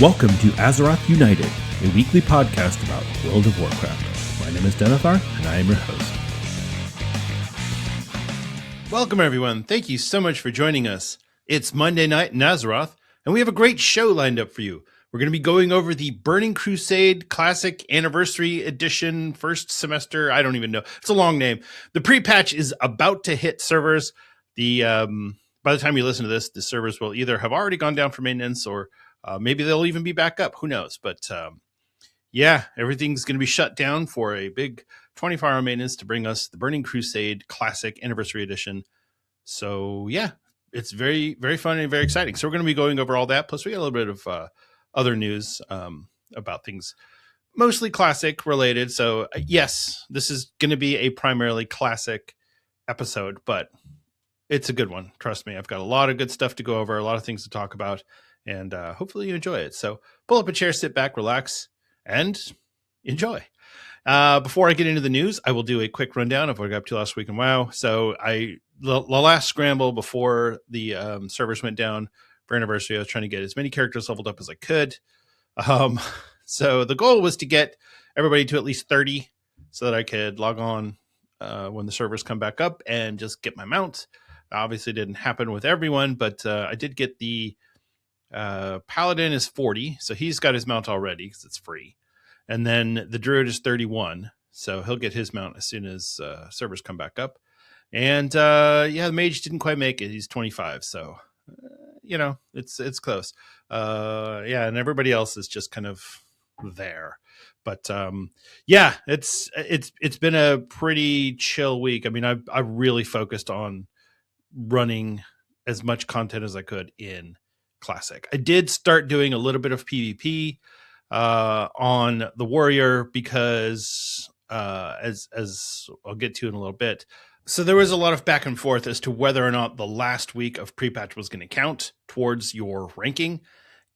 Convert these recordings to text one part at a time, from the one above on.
Welcome to Azeroth United, a weekly podcast about World of Warcraft. My name is Denethar, and I am your host. Welcome, everyone. Thank you so much for joining us. It's Monday night in Azeroth, and we have a great show lined up for you. We're going to be going over the Burning Crusade Classic Anniversary Edition first semester. I don't even know. It's a long name. The pre-patch is about to hit servers. By the time you listen to this, the servers will either have already gone down for maintenance or maybe they'll even be back up. Who knows? But yeah, everything's going to be shut down for a big 24-hour maintenance to bring us the Burning Crusade Classic Anniversary Edition. So yeah, it's very, very fun and very exciting. So we're going to be going over all that. Plus we got a little bit of other news about things mostly Classic related. So yes, this is going to be a primarily Classic episode, but it's a good one. Trust me. I've got a lot of good stuff to go over, a lot of things to talk about. And hopefully you enjoy it. So pull up a chair, sit back, relax, and enjoy. Before I get into the news, I will do a quick rundown of what I got up to last week in WoW. So the last scramble before the servers went down for Anniversary, I was trying to get as many characters leveled up as I could. So the goal was to get everybody to at least 30 so that I could log on when the servers come back up and just get my mount. Obviously, it didn't happen with everyone, but I did get the Paladin is 40, so he's got his mount already because it's free. And then the Druid is 31, so he'll get his mount as soon as servers come back up. And yeah, the Mage didn't quite make it. He's 25, so it's close. Yeah, and everybody else is just kind of there. But yeah, it's been a pretty chill week. I mean, I really focused on running as much content as I could in Classic. I did start doing a little bit of PvP on the Warrior because as I'll get to in a little bit. So there was a lot of back and forth as to whether or not the last week of pre-patch was going to count towards your ranking.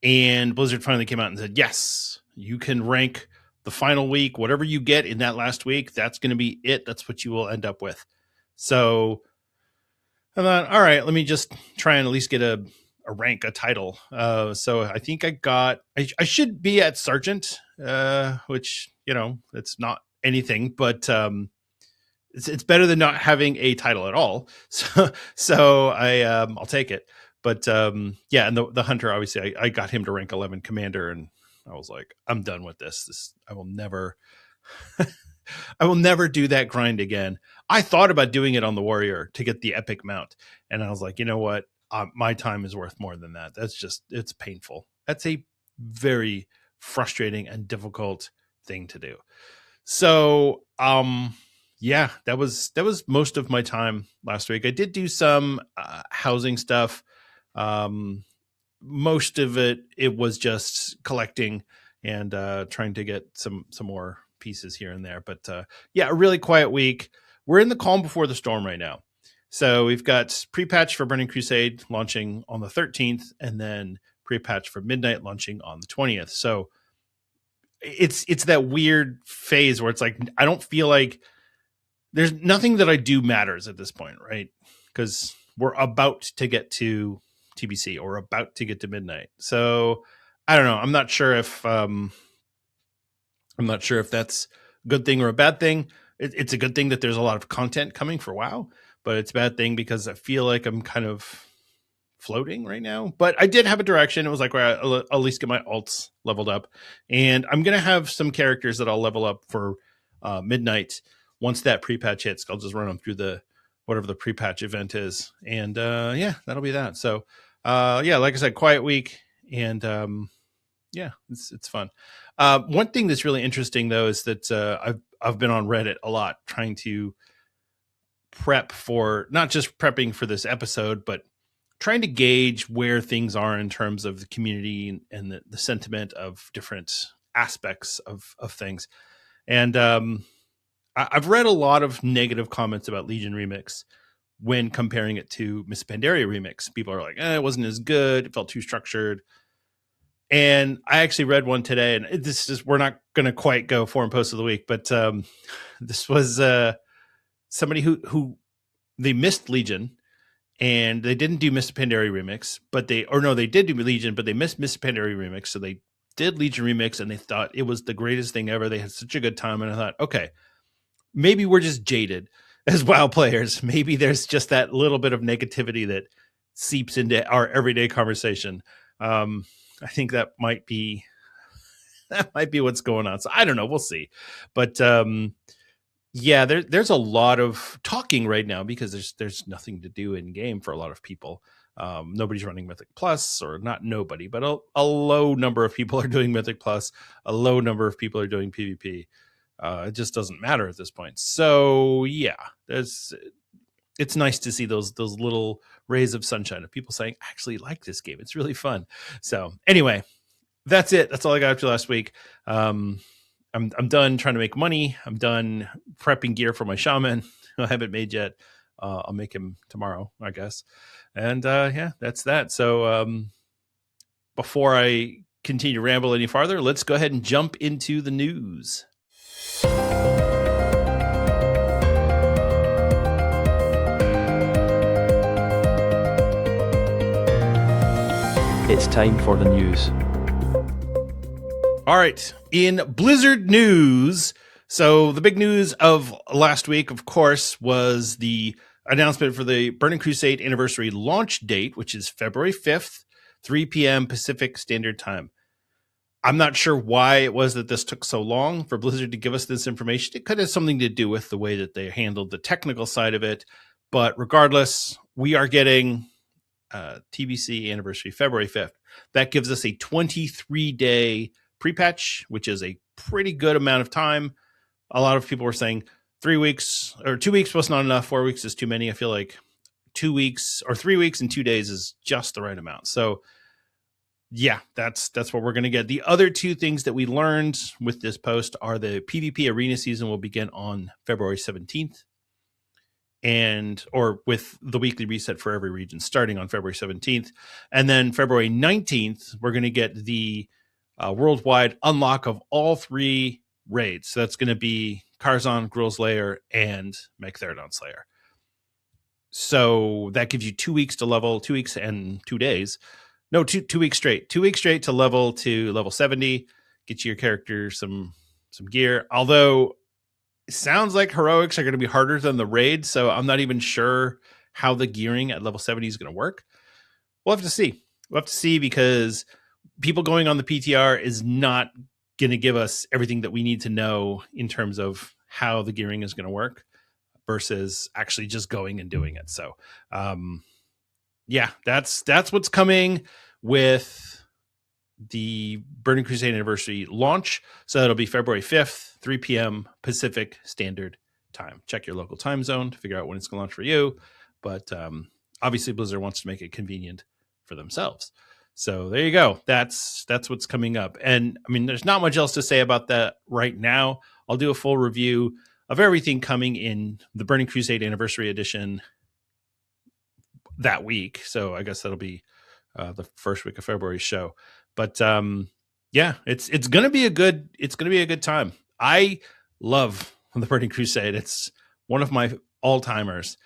And Blizzard finally came out and said, yes, you can rank the final week. Whatever you get in that last week, that's going to be it. That's what you will end up with. So I thought, all right, let me just try and at least get a rank, a title. So I think I should be at Sergeant, which, it's not anything, but it's better than not having a title at all. So I'll take it. But yeah, and the Hunter, obviously, I got him to rank 11 Commander, and I was like, I'm done with this. I will never, I will never do that grind again. I thought about doing it on the Warrior to get the epic mount, and I was like, you know what? My time is worth more than that. It's painful. That's a very frustrating and difficult thing to do. So, yeah, that was most of my time last week. I did do some housing stuff. Most of it was just collecting and trying to get some more pieces here and there. But yeah, a really quiet week. We're in the calm before the storm right now. So we've got pre-patch for Burning Crusade launching on the 13th, and then pre-patch for Midnight launching on the 20th. So it's that weird phase where it's like, I don't feel like there's nothing that I do matters at this point, right? Because we're about to get to TBC or about to get to Midnight. So I don't know. I'm not sure if that's a good thing or a bad thing. It's a good thing that there's a lot of content coming for WoW. But it's a bad thing because I feel like I'm kind of floating right now. But I did have a direction. It was like, well, I'll at least get my alts leveled up. And I'm going to have some characters that I'll level up for Midnight. Once that pre-patch hits, I'll just run them through whatever the pre-patch event is. And yeah, that'll be that. So yeah, like I said, quiet week. And yeah, it's fun. One thing that's really interesting, though, is that I've been on Reddit a lot trying to prep for not just prepping for this episode, but trying to gauge where things are in terms of the community and the sentiment of different aspects of things. And I've read a lot of negative comments about Legion Remix when comparing it to Miss Pandaria Remix. People are like, it wasn't as good. It felt too structured. And I actually read one today, and we're not going to quite go forum post of the week, but this was somebody who they missed Legion, and they didn't do Mr. Pandaria Remix, they did do Legion, but they missed Mr. Pandaria Remix, so they did Legion Remix and they thought it was the greatest thing ever. They had such a good time. And I thought, okay, maybe we're just jaded as WoW players. Maybe there's just that little bit of negativity that seeps into our everyday conversation. I think that might be what's going on. So I don't know. We'll see. But yeah, there's a lot of talking right now because there's nothing to do in game for a lot of people. Nobody's running Mythic Plus, or not nobody, but a low number of people are doing Mythic Plus. A low number of people are doing PvP. It just doesn't matter at this point. So yeah, it's nice to see those little rays of sunshine of people saying, I actually like this game. It's really fun. So anyway, that's it. That's all I got after last week. I'm done trying to make money. I'm done prepping gear for my shaman, who I haven't made yet. I'll make him tomorrow, I guess. And yeah, that's that. So before I continue to ramble any farther, let's go ahead and jump into the news. It's time for the news. All right, in Blizzard news, so the big news of last week, of course, was the announcement for the Burning Crusade Anniversary launch date, which is February 5th, 3 p.m. Pacific Standard Time. I'm not sure why it was that this took so long for Blizzard to give us this information. It could have something to do with the way that they handled the technical side of it. But regardless, we are getting TBC Anniversary February 5th. That gives us a 23-day pre-patch, which is a pretty good amount of time. A lot of people were saying 3 weeks or 2 weeks was not enough. 4 weeks is too many. I feel like 2 weeks or 3 weeks and 2 days is just the right amount. So yeah, that's what we're going to get. The other two things that we learned with this post are the PvP arena season will begin on February 17th. Or with the weekly reset for every region starting on February 17th. And then February 19th, we're going to get the worldwide unlock of all three raids. So that's going to be Karzhan, Gruul's Lair, and Magtheridon Slayer. So that gives you 2 weeks to level, 2 weeks and 2 days. No, 2 weeks straight. 2 weeks straight to level 70. Get your character some gear. Although it sounds like heroics are going to be harder than the raid, so I'm not even sure how the gearing at level 70 is going to work. We'll have to see. We'll have to see because people going on the PTR is not going to give us everything that we need to know in terms of how the gearing is going to work versus actually just going and doing it. So, yeah, that's what's coming with the Burning Crusade Anniversary launch. So that'll be February 5th, 3 p.m. Pacific Standard Time. Check your local time zone to figure out when it's going to launch for you. But obviously Blizzard wants to make it convenient for themselves. So there you go. That's what's coming up. And I mean, there's not much else to say about that right now. I'll do a full review of everything coming in the Burning Crusade Anniversary Edition that week. So I guess that'll be the first week of February show. But yeah, it's gonna be a good time. I love the Burning Crusade. It's one of my all-timers.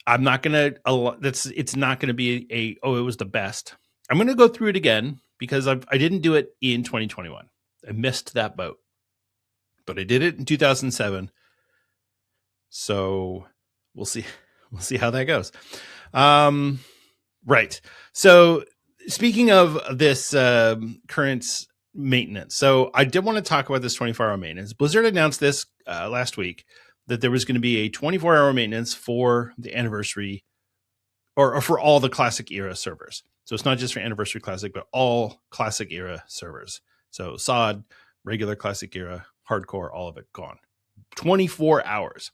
I'm not gonna it's not gonna be it was the best. I'm gonna go through it again because I didn't do it in 2021. I missed that boat, but I did it in 2007. So we'll see how that goes. Right. So speaking of this current maintenance, so I did want to talk about this 24-hour maintenance. Blizzard announced this last week that there was going to be a 24-hour maintenance for the anniversary or for all the Classic era servers. So it's not just for Anniversary Classic, but all Classic era servers. So SOD, regular Classic era, hardcore, all of it gone. 24 hours.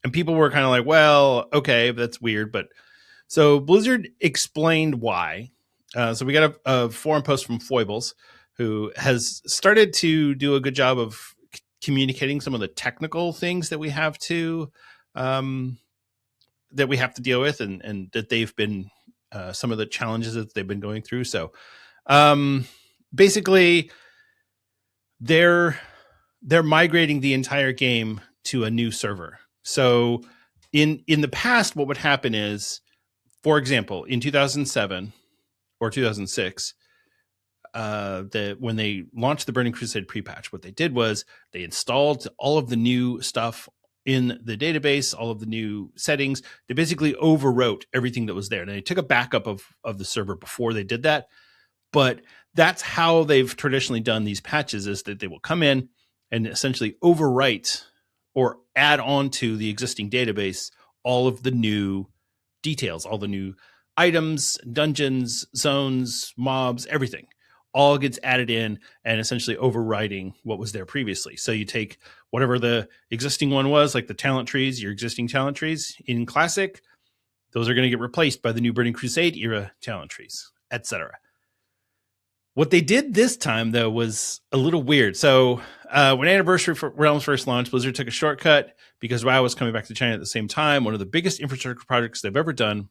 And people were kind of like, well, okay, that's weird. But so Blizzard explained why. So we got a forum post from Foibles, who has started to do a good job of communicating some of the technical things that we have to deal with, and that they've been some of the challenges that they've been going through. So basically, they're migrating the entire game to a new server. So in the past, what would happen is, for example, in 2007 or 2006, when they launched the Burning Crusade pre-patch, what they did was they installed all of the new stuff in the database, all of the new settings. They basically overwrote everything that was there. And they took a backup of the server before they did that. But that's how they've traditionally done these patches, is that they will come in and essentially overwrite or add on to the existing database all of the new details, all the new items, dungeons, zones, mobs, everything. All gets added in and essentially overriding what was there previously. So you take whatever the existing one was, like the talent trees, your existing talent trees in Classic, those are going to get replaced by the new Burning Crusade era talent trees, etc. What they did this time, though, was a little weird. So when Anniversary Realms first launched, Blizzard took a shortcut because WoW was coming back to China at the same time. One of the biggest infrastructure projects they've ever done.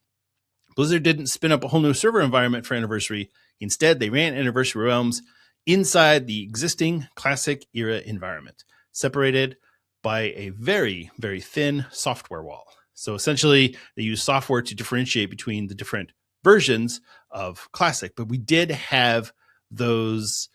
Blizzard didn't spin up a whole new server environment for Anniversary. Instead, they ran Anniversary Realms inside the existing Classic era environment, separated by a very, very thin software wall. So essentially, they use software to differentiate between the different versions of Classic. But we did have those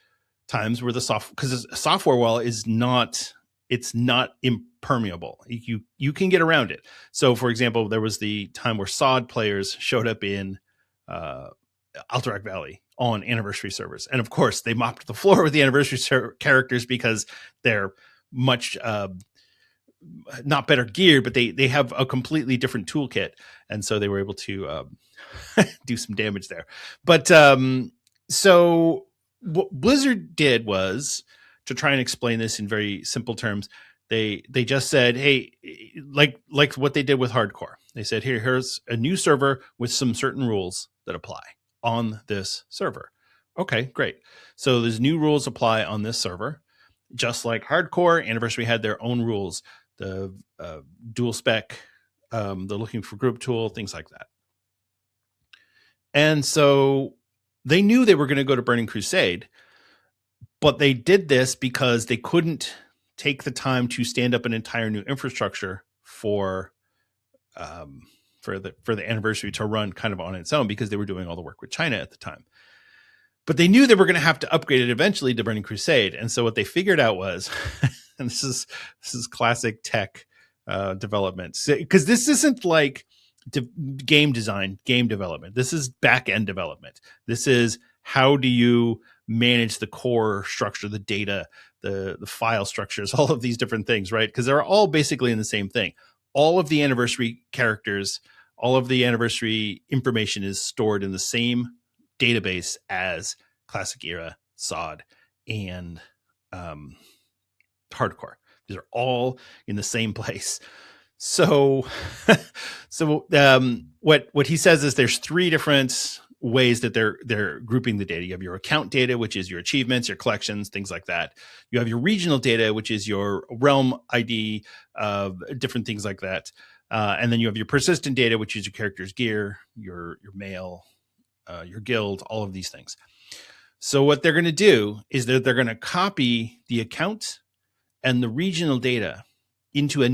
times where because a software wall is not impermeable. You can get around it. So, for example, there was the time where SOD players showed up in Alterac Valley on Anniversary servers, and of course, they mopped the floor with the Anniversary characters because they're much not better geared, but they have a completely different toolkit, and so they were able to do some damage there. But so what Blizzard did was, to try and explain this in very simple terms, they just said, hey, like what they did with Hardcore. They said, here's a new server with some certain rules that apply on this server. Okay, great. So there's new rules apply on this server. Just like Hardcore, Anniversary had their own rules, the dual spec, the looking for group tool, things like that. And so they knew they were going to go to Burning Crusade, but they did this because they couldn't take the time to stand up an entire new infrastructure for the Anniversary to run kind of on its own, because they were doing all the work with China at the time. But they knew they were going to have to upgrade it eventually to Burning Crusade. And so what they figured out was, and this is classic tech development, because this isn't like game design, game development. This is back end development. This is, how do you manage the core structure, the data, the file structures, all of these different things, right? Because they're all basically in the same thing. All of the Anniversary characters, all of the Anniversary information is stored in the same database as Classic era, SOD, and Hardcore. These are all in the same place. So, what he says is there's three different ways that they're grouping the data. You have your account data, which is your achievements, your collections, things like that. You have your regional data, which is your realm ID, different things like that. And then you have your persistent data, which is your character's gear, your mail, your guild, all of these things. So what they're going to do is that they're going to copy the account and the regional data into a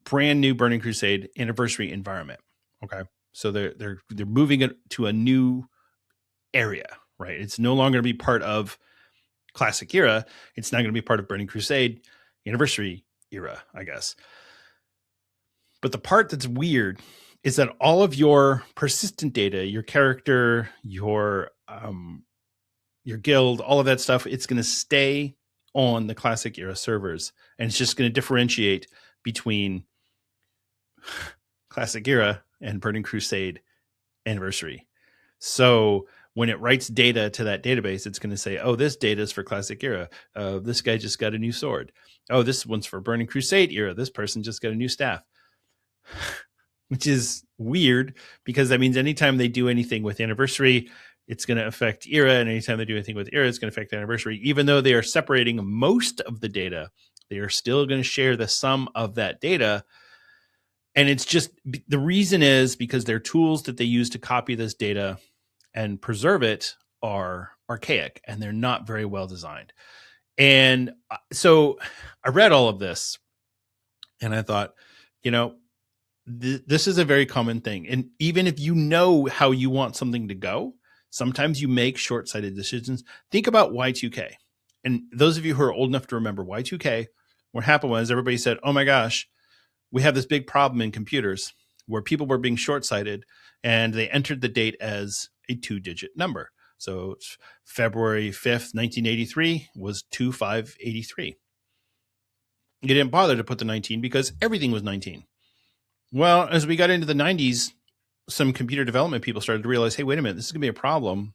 brand new Burning Crusade Anniversary environment. Okay. So they're moving it to a new area, right? It's no longer going to be part of Classic era. It's not going to be part of Burning Crusade Anniversary era, I guess. But the part that's weird is that all of your persistent data, your character, your guild, all of that stuff, it's going to stay on the Classic era servers, and it's just going to differentiate between Classic era and Burning Crusade Anniversary. So when it writes data to that database, it's going to say, oh, this data is for Classic era. This guy just got a new sword. Oh, this one's for Burning Crusade era. This person just got a new staff. Which is weird, because that means anytime they do anything with Anniversary, it's going to affect era. And anytime they do anything with era, it's going to affect Anniversary. Even though they are separating most of the data, they are still going to share the sum of that data. And it's just, the reason is because their tools that they use to copy this data and preserve it are archaic, and they're not very well designed. And so I read all of this and I thought, this is a very common thing. And even if you know how you want something to go, Sometimes you make short-sighted decisions. Think about Y2K. And those of you who are old enough to remember Y2K, what happened was everybody said, oh my gosh, we have this big problem in computers where people were being short-sighted and they entered the date as a 2-digit number. So February 5th, 1983 was 2583. You didn't bother to put the 19 because everything was 19. Well, as we got into the 90s, some computer development people started to realize, hey, wait a minute, this is going to be a problem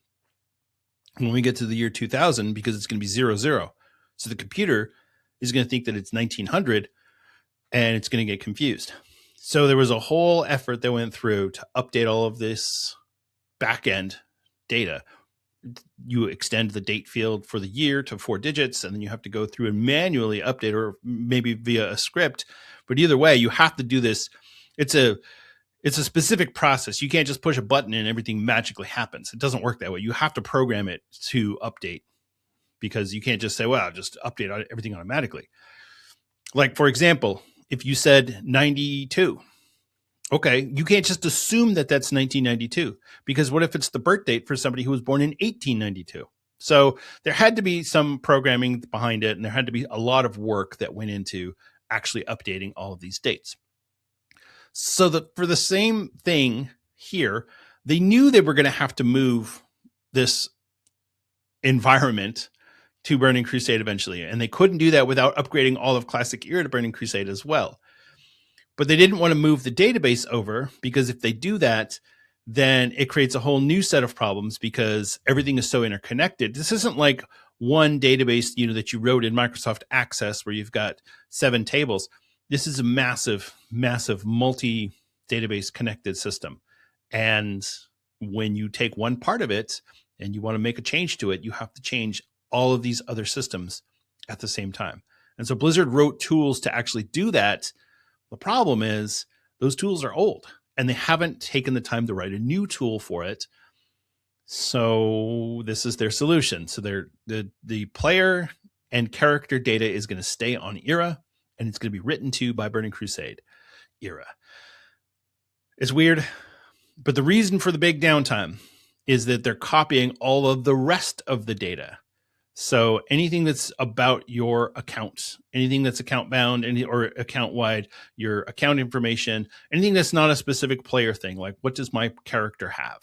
when we get to the year 2000 because it's going to be 00. So the computer is going to think that it's 1900 and it's going to get confused. So there was a whole effort that went through to update all of this back-end data. You extend the date field for the year to 4 digits, and then you have to go through and manually update, or maybe via a script. But either way, you have to do this. It's a specific process. You can't just push a button and everything magically happens. It doesn't work that way. You have to program it to update, because you can't just say, well, just update everything automatically. Like, for example, if you said 92, okay, you can't just assume that that's 1992, because what if it's the birth date for somebody who was born in 1892? So there had to be some programming behind it, and there had to be a lot of work that went into actually updating all of these dates. So that for the same thing here, they knew they were going to have to move this environment to Burning Crusade eventually, and they couldn't do that without upgrading all of Classic Era to Burning Crusade as well. But they didn't want to move the database over, because if they do that, then it creates a whole new set of problems because everything is so interconnected. This isn't like one database, that you wrote in Microsoft Access where you've got 7 tables. This is a massive, massive multi-database connected system. And when you take one part of it and you want to make a change to it, you have to change all of these other systems at the same time. And so Blizzard wrote tools to actually do that. The problem is those tools are old and they haven't taken the time to write a new tool for it. So this is their solution. So the player and character data is going to stay on Era, and it's going to be written to by Burning Crusade Era. It's weird, but the reason for the big downtime is that they're copying all of the rest of the data. So anything that's about your account, anything that's account bound or account wide, your account information, anything that's not a specific player thing, like what does my character have?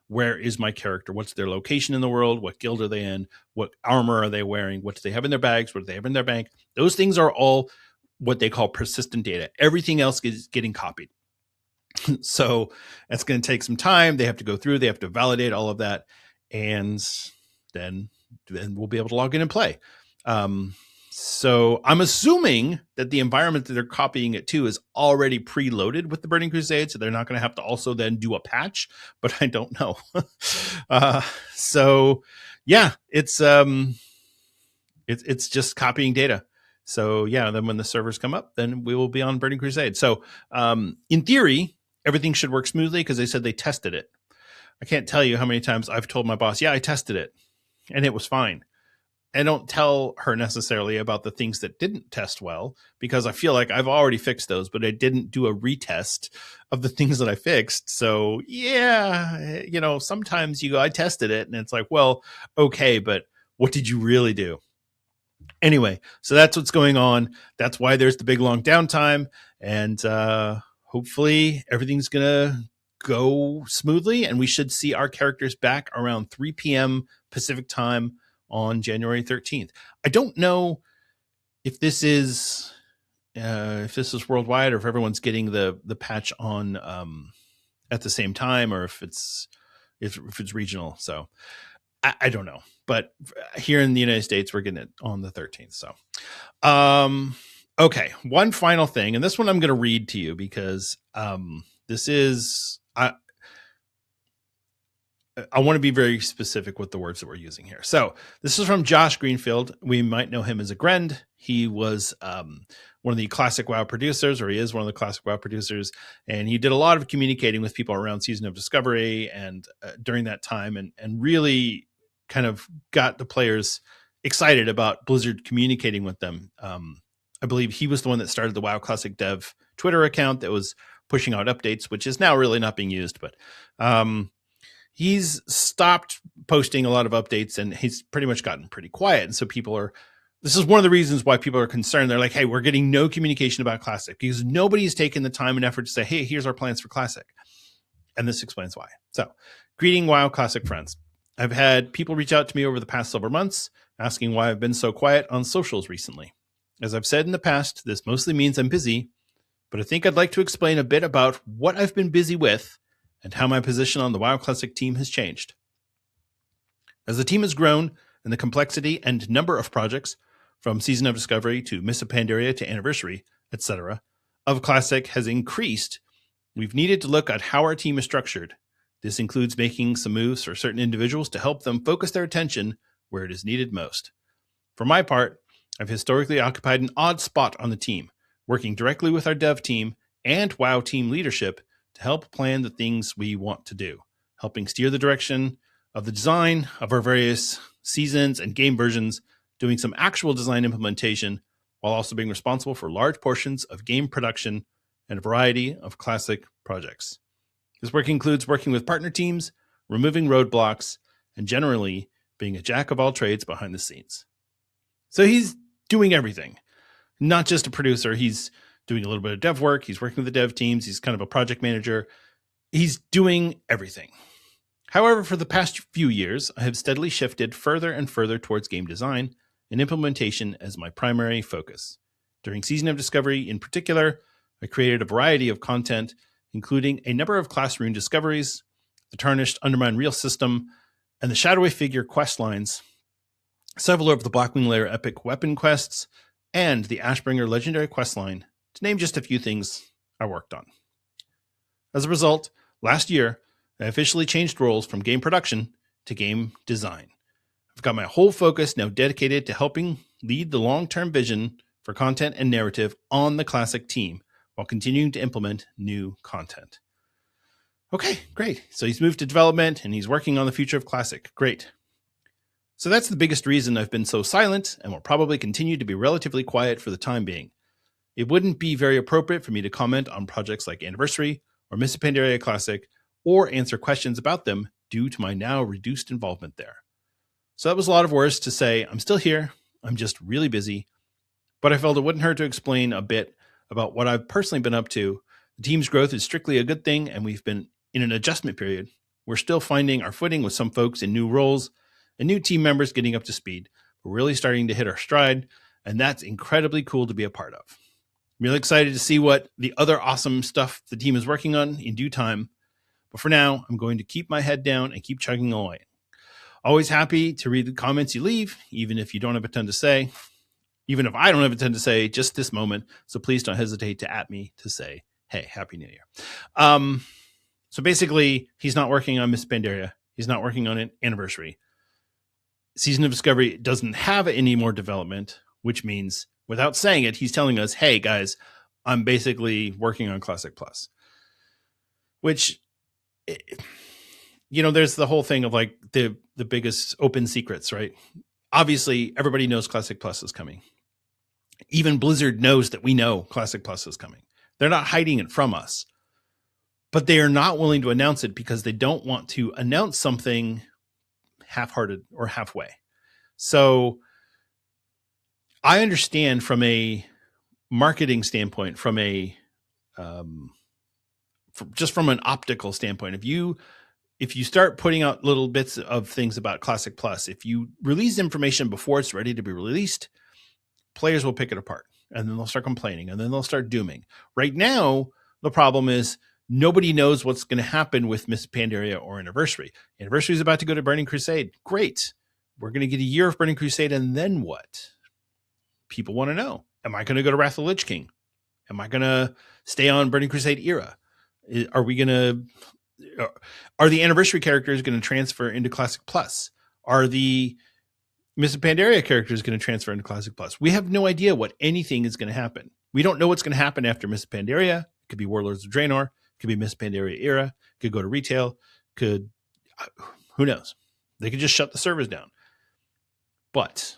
Where is my character? What's their location in the world? What guild are they in? What armor are they wearing? What do they have in their bags? What do they have in their bank? Those things are all what they call persistent data. Everything else is getting copied. So that's going to take some time. They have to go through, they have to validate all of that. And then we'll be able to log in and play. So I'm assuming that the environment that they're copying it to is already preloaded with the Burning Crusade, so they're not going to have to also then do a patch, but I don't know. So yeah, it's just copying data. So yeah, then when the servers come up, then we will be on Burning Crusade. So in theory, everything should work smoothly because they said they tested it. I can't tell you how many times I've told my boss, yeah, I tested it and it was fine. I don't tell her necessarily about the things that didn't test well because I feel like I've already fixed those, but I didn't do a retest of the things that I fixed. So yeah, sometimes you go, I tested it and it's like, well, okay, but what did you really do? Anyway, so that's what's going on. That's why there's the big long downtime, and hopefully everything's going to go smoothly and we should see our characters back around 3 p.m. Pacific time on January 13th. I don't know if this is worldwide or if everyone's getting the patch on at the same time or if it's regional. So I don't know. But here in the United States, we're getting it on the 13th. So, okay. One final thing, and this one I'm going to read to you because this is I want to be very specific with the words that we're using here. So this is from Josh Greenfield. We might know him as a Grend. He was one of the classic WoW producers, or he is one of the classic WoW producers. And he did a lot of communicating with people around Season of Discovery and during that time and really kind of got the players excited about Blizzard communicating with them. I believe he was the one that started the WoW Classic Dev Twitter account that was pushing out updates, which is now really not being used. But he's stopped posting a lot of updates, and he's pretty much gotten pretty quiet. And so this is one of the reasons why people are concerned. They're like, hey, we're getting no communication about Classic because nobody's taken the time and effort to say, hey, here's our plans for Classic. And this explains why. So, greeting WoW Classic friends. I've had people reach out to me over the past several months asking why I've been so quiet on socials recently. As I've said in the past, this mostly means I'm busy, but I think I'd like to explain a bit about what I've been busy with and how my position on the WoW Classic team has changed. As the team has grown and the complexity and number of projects, from Season of Discovery to Mists of Pandaria to Anniversary, etc., of Classic has increased, we've needed to look at how our team is structured. This includes making some moves for certain individuals to help them focus their attention where it is needed most. For my part, I've historically occupied an odd spot on the team, working directly with our dev team and WoW team leadership to help plan the things we want to do, helping steer the direction of the design of our various seasons and game versions, doing some actual design implementation, while also being responsible for large portions of game production and a variety of Classic projects. This work includes working with partner teams, removing roadblocks, and generally being a jack of all trades behind the scenes. So he's doing everything, not just a producer. He's doing a little bit of dev work. He's working with the dev teams. He's kind of a project manager. He's doing everything. However, for the past few years, I have steadily shifted further and further towards game design and implementation as my primary focus. During Season of Discovery in particular, I created a variety of content, including a number of class rune discoveries, the Tarnished Undermine Real system, and the Shadowy Figure quest lines, several of the Blackwing Lair epic weapon quests, and the Ashbringer legendary quest line, to name just a few things I worked on. As a result, last year, I officially changed roles from game production to game design. I've got my whole focus now dedicated to helping lead the long-term vision for content and narrative on the Classic team while continuing to implement new content. Okay, great. So he's moved to development and he's working on the future of Classic. Great. So that's the biggest reason I've been so silent and will probably continue to be relatively quiet for the time being. It wouldn't be very appropriate for me to comment on projects like Anniversary or Mists of Pandaria Classic or answer questions about them due to my now reduced involvement there. So that was a lot of words to say. I'm still here. I'm just really busy. But I felt it wouldn't hurt to explain a bit about what I've personally been up to. The team's growth is strictly a good thing, and we've been in an adjustment period. We're still finding our footing with some folks in new roles and new team members getting up to speed. We're really starting to hit our stride, and that's incredibly cool to be a part of. I'm really excited to see what the other awesome stuff the team is working on in due time. But for now, I'm going to keep my head down and keep chugging away. Always happy to read the comments you leave, even if you don't have a ton to say. Even if I don't have a ton to say just this moment. So please don't hesitate to @ me to say, hey, Happy New Year. So basically, he's not working on Mists of Pandaria. He's not working on an Anniversary. Season of Discovery doesn't have any more development, which means, without saying it, he's telling us, hey, guys, I'm basically working on Classic Plus. Which, there's the whole thing of like the biggest open secrets, right? Obviously, everybody knows Classic Plus is coming. Even Blizzard knows that we know Classic Plus is coming. They're not hiding it from us. But they are not willing to announce it because they don't want to announce something half-hearted or halfway. So I understand from a marketing standpoint, from a just from an optical standpoint, if you start putting out little bits of things about Classic Plus, if you release information before it's ready to be released, players will pick it apart and then they'll start complaining and then they'll start dooming. Right now, the problem is nobody knows what's going to happen with Mists of Pandaria or Anniversary. Anniversary is about to go to Burning Crusade. Great. We're going to get a year of Burning Crusade, and then what? People want to know. Am I going to go to Wrath of the Lich King? Am I going to stay on Burning Crusade era? Are the Anniversary characters going to transfer into Classic Plus? Are the Mists of Pandaria characters going to transfer into Classic Plus? We have no idea what anything is going to happen. We don't know what's going to happen after Mists of Pandaria. It could be Warlords of Draenor. Could be Mists of Pandaria era. Could go to retail. Who knows? They could just shut the servers down. But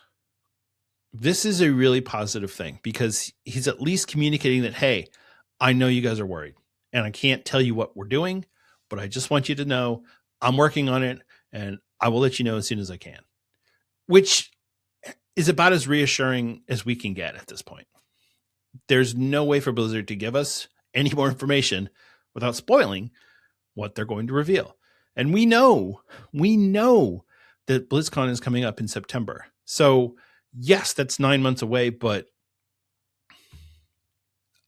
this is a really positive thing because he's at least communicating that, hey, I know you guys are worried and I can't tell you what we're doing, but I just want you to know I'm working on it, and I will let you know as soon as I can, which is about as reassuring as we can get at this point. There's no way for Blizzard to give us any more information without spoiling what they're going to reveal. And we know that BlizzCon is coming up in September. So yes, that's 9 months away, but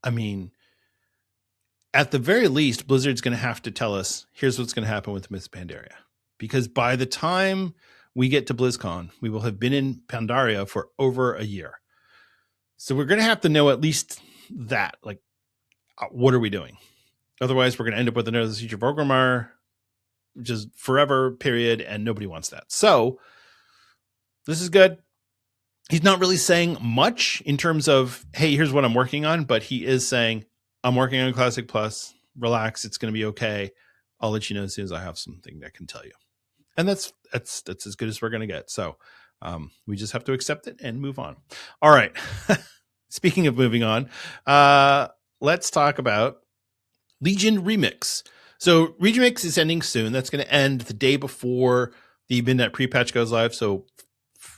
I mean, at the very least, Blizzard's going to have to tell us, here's what's going to happen with Miss Pandaria. Because by the time we get to BlizzCon, we will have been in Pandaria for over a year. So we're going to have to know at least that, like, what are we doing? Otherwise, we're going to end up with another Siege of Orgrimmar, just forever, period, and nobody wants that. So this is good. He's not really saying much in terms of, hey, here's what I'm working on, but he is saying, I'm working on Classic Plus. Relax, it's going to be okay. I'll let you know as soon as I have something that can tell you. And that's as good as we're going to get. So we just have to accept it and move on. All right. Speaking of moving on, let's talk about Legion Remix. So Remix is ending soon. That's going to end the day before the Midnight Pre-Patch goes live. So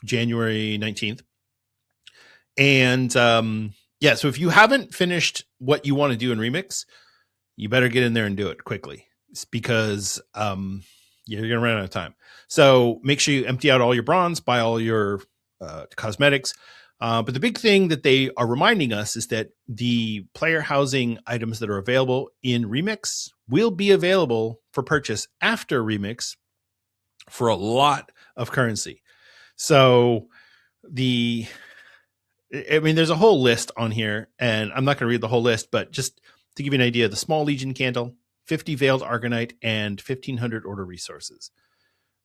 January 19th. And yeah, so if you haven't finished what you want to do in Remix, you better get in there and do it quickly. It's because you're going to run out of time. So make sure you empty out all your bronze, buy all your cosmetics. But the big thing that they are reminding us is that the player housing items that are available in Remix will be available for purchase after Remix for a lot of currency. So there's a whole list on here, and I'm not going to read the whole list, but just to give you an idea, the Small Legion Candle, 50 Veiled Argonite, and 1,500 Order Resources.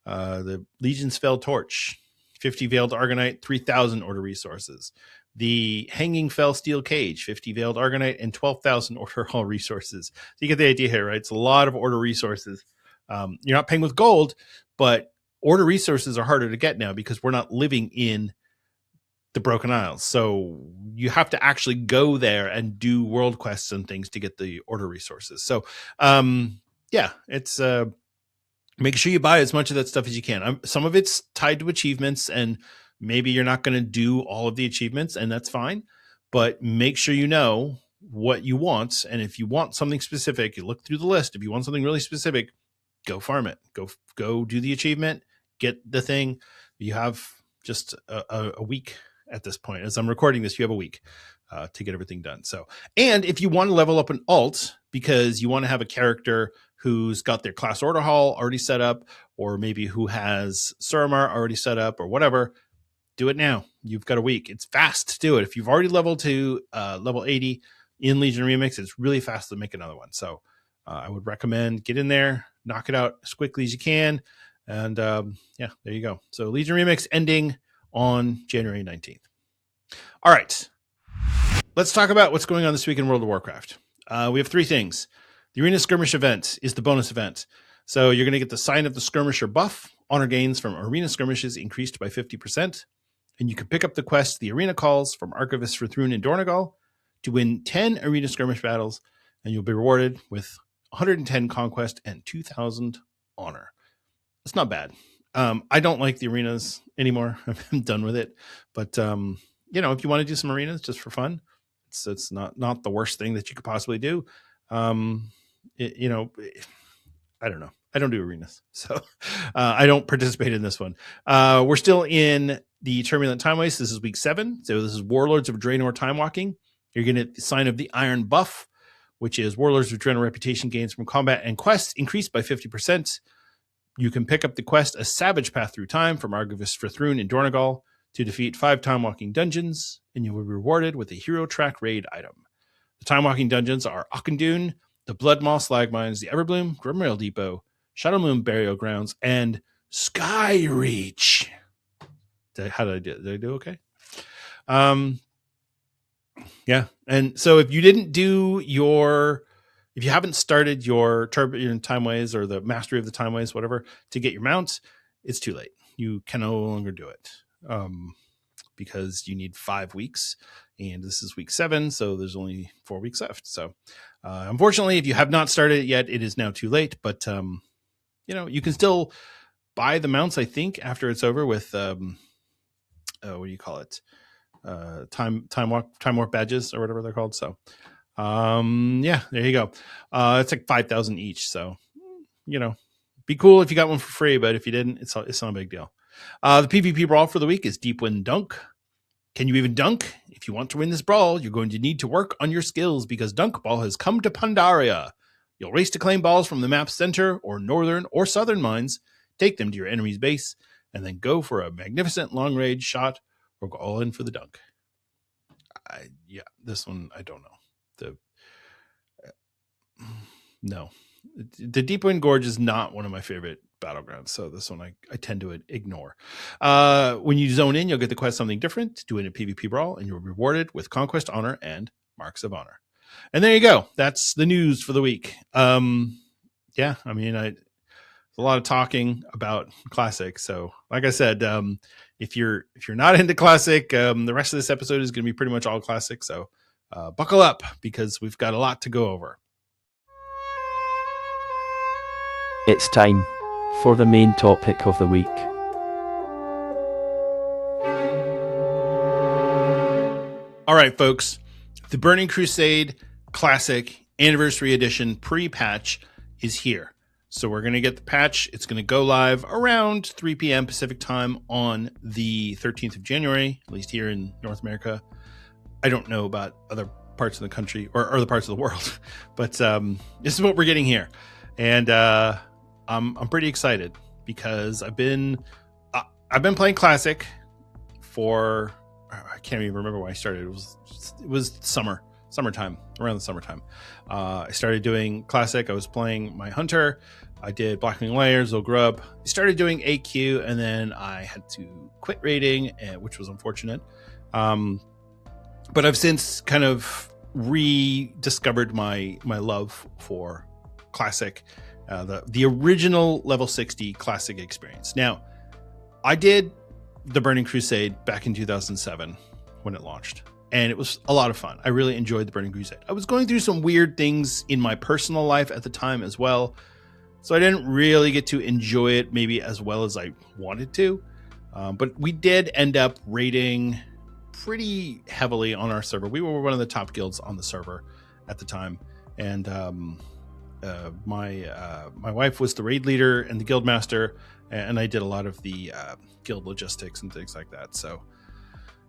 The Legion's Fell Torch, 50 Veiled Argonite, 3,000 Order Resources. The Hanging Fell Steel Cage, 50 Veiled Argonite, and 12,000 Order Hall Resources. So you get the idea here, right? It's a lot of Order Resources. You're not paying with gold, but Order Resources are harder to get now because we're not living in the Broken Isles. So you have to actually go there and do world quests and things to get the Order Resources. So yeah, it's make sure you buy as much of that stuff as you can. Some of it's tied to achievements, and maybe you're not going to do all of the achievements, and that's fine. But make sure you know what you want. And if you want something specific, you look through the list. If you want something really specific, go farm it. Go do the achievement. Get the thing. You have just a week at this point. As I'm recording this, you have a week to get everything done. So, and if you want to level up an alt because you want to have a character who's got their class order hall already set up, or maybe who has Suramar already set up or whatever, do it now. You've got a week. It's fast to do it. If you've already leveled to level 80 in Legion Remix, it's really fast to make another one. So I would recommend get in there, knock it out as quickly as you can. And yeah, there you go. So Legion Remix ending on January 19th. All right. Let's talk about what's going on this week in World of Warcraft. We have three things. The Arena Skirmish event is the bonus event. So you're going to get the Sign of the Skirmisher buff. Honor gains from Arena Skirmishes increased by 50%. And you can pick up the quest, The Arena Calls, from Archivist for Thrune and Dornegal to win 10 Arena Skirmish battles. And you'll be rewarded with 110 Conquest and 2,000 Honor. It's not bad. I don't like the arenas anymore. I'm done with it. But, you know, if you want to do some arenas just for fun, it's not the worst thing that you could possibly do. You know, I don't know. I don't do arenas. So I don't participate in this one. We're still in the Turbulent Time Waste. This is week 7. So this is Warlords of Draenor Time Walking. You're going to get the Sign of the Iron buff, which is Warlords of Draenor reputation gains from combat and quests increased by 50%. You can pick up the quest A Savage Path Through Time from Archivist for Thrune and Dornegal to defeat 5 Time Walking dungeons, and you will be rewarded with a Hero Track raid item. The Time Walking dungeons are Auchindoun, the Bloodmaw Slag Mines, the Everbloom, Grimrail Depot, Shadowmoon Burial Grounds, and Skyreach. How did I do? Did I do okay? Yeah. And so if you didn't do if you haven't started your Turbulent Timeways or the Mastery of the Timeways, whatever, to get your mounts, it's too late. You can no longer do it because you need 5 weeks, and this is week 7, so there's only 4 weeks left. So unfortunately, if you have not started it yet, it is now too late. But you can still buy the mounts, I think, after it's over with what do you call it? Time warp badges or whatever they're called. So there you go. It's like 5,000 each. So, be cool if you got one for free, but if you didn't, it's not a big deal. The PvP brawl for the week is Deep Wind Dunk. Can you even dunk? If you want to win this brawl, you're going to need to work on your skills because Dunk Ball has come to Pandaria. You'll race to claim balls from the map's center or northern or southern mines, take them to your enemy's base, and then go for a magnificent long-range shot or go all in for the dunk. This one, I don't know. No. The Deep Wind Gorge is not one of my favorite battlegrounds, so this one I tend to ignore. When you zone in, you'll get the quest Something Different, do it in a PvP brawl, and you'll be rewarded with Conquest Honor and Marks of Honor. And there you go. That's the news for the week. It's a lot of talking about Classic. So like I said, if you're not into Classic, the rest of this episode is going to be pretty much all Classic. So buckle up because we've got a lot to go over. It's time for the main topic of the week. All right, folks. The Burning Crusade Classic Anniversary Edition Pre-Patch is here. So we're going to get the patch. It's going to go live around 3 p.m. Pacific time on the 13th of January, at least here in North America. I don't know about other parts of the country or other parts of the world, but this is what we're getting here. And I'm pretty excited because I've been playing Classic for, I can't even remember when I started. It was summertime, around the summertime. I started doing Classic. I was playing my Hunter. I did Blackwing Lair, Zolgrub. I started doing AQ, and then I had to quit raiding, which was unfortunate. But I've since kind of rediscovered my love for Classic, the original level 60 Classic experience. Now, I did the Burning Crusade back in 2007 when it launched, and it was a lot of fun. I really enjoyed the Burning Crusade. I was going through some weird things in my personal life at the time as well, so I didn't really get to enjoy it maybe as well as I wanted to. But we did end up raiding pretty heavily on our server. We were one of the top guilds on the server at the time, and my wife was the raid leader and the guild master, and I did a lot of the guild logistics and things like that. So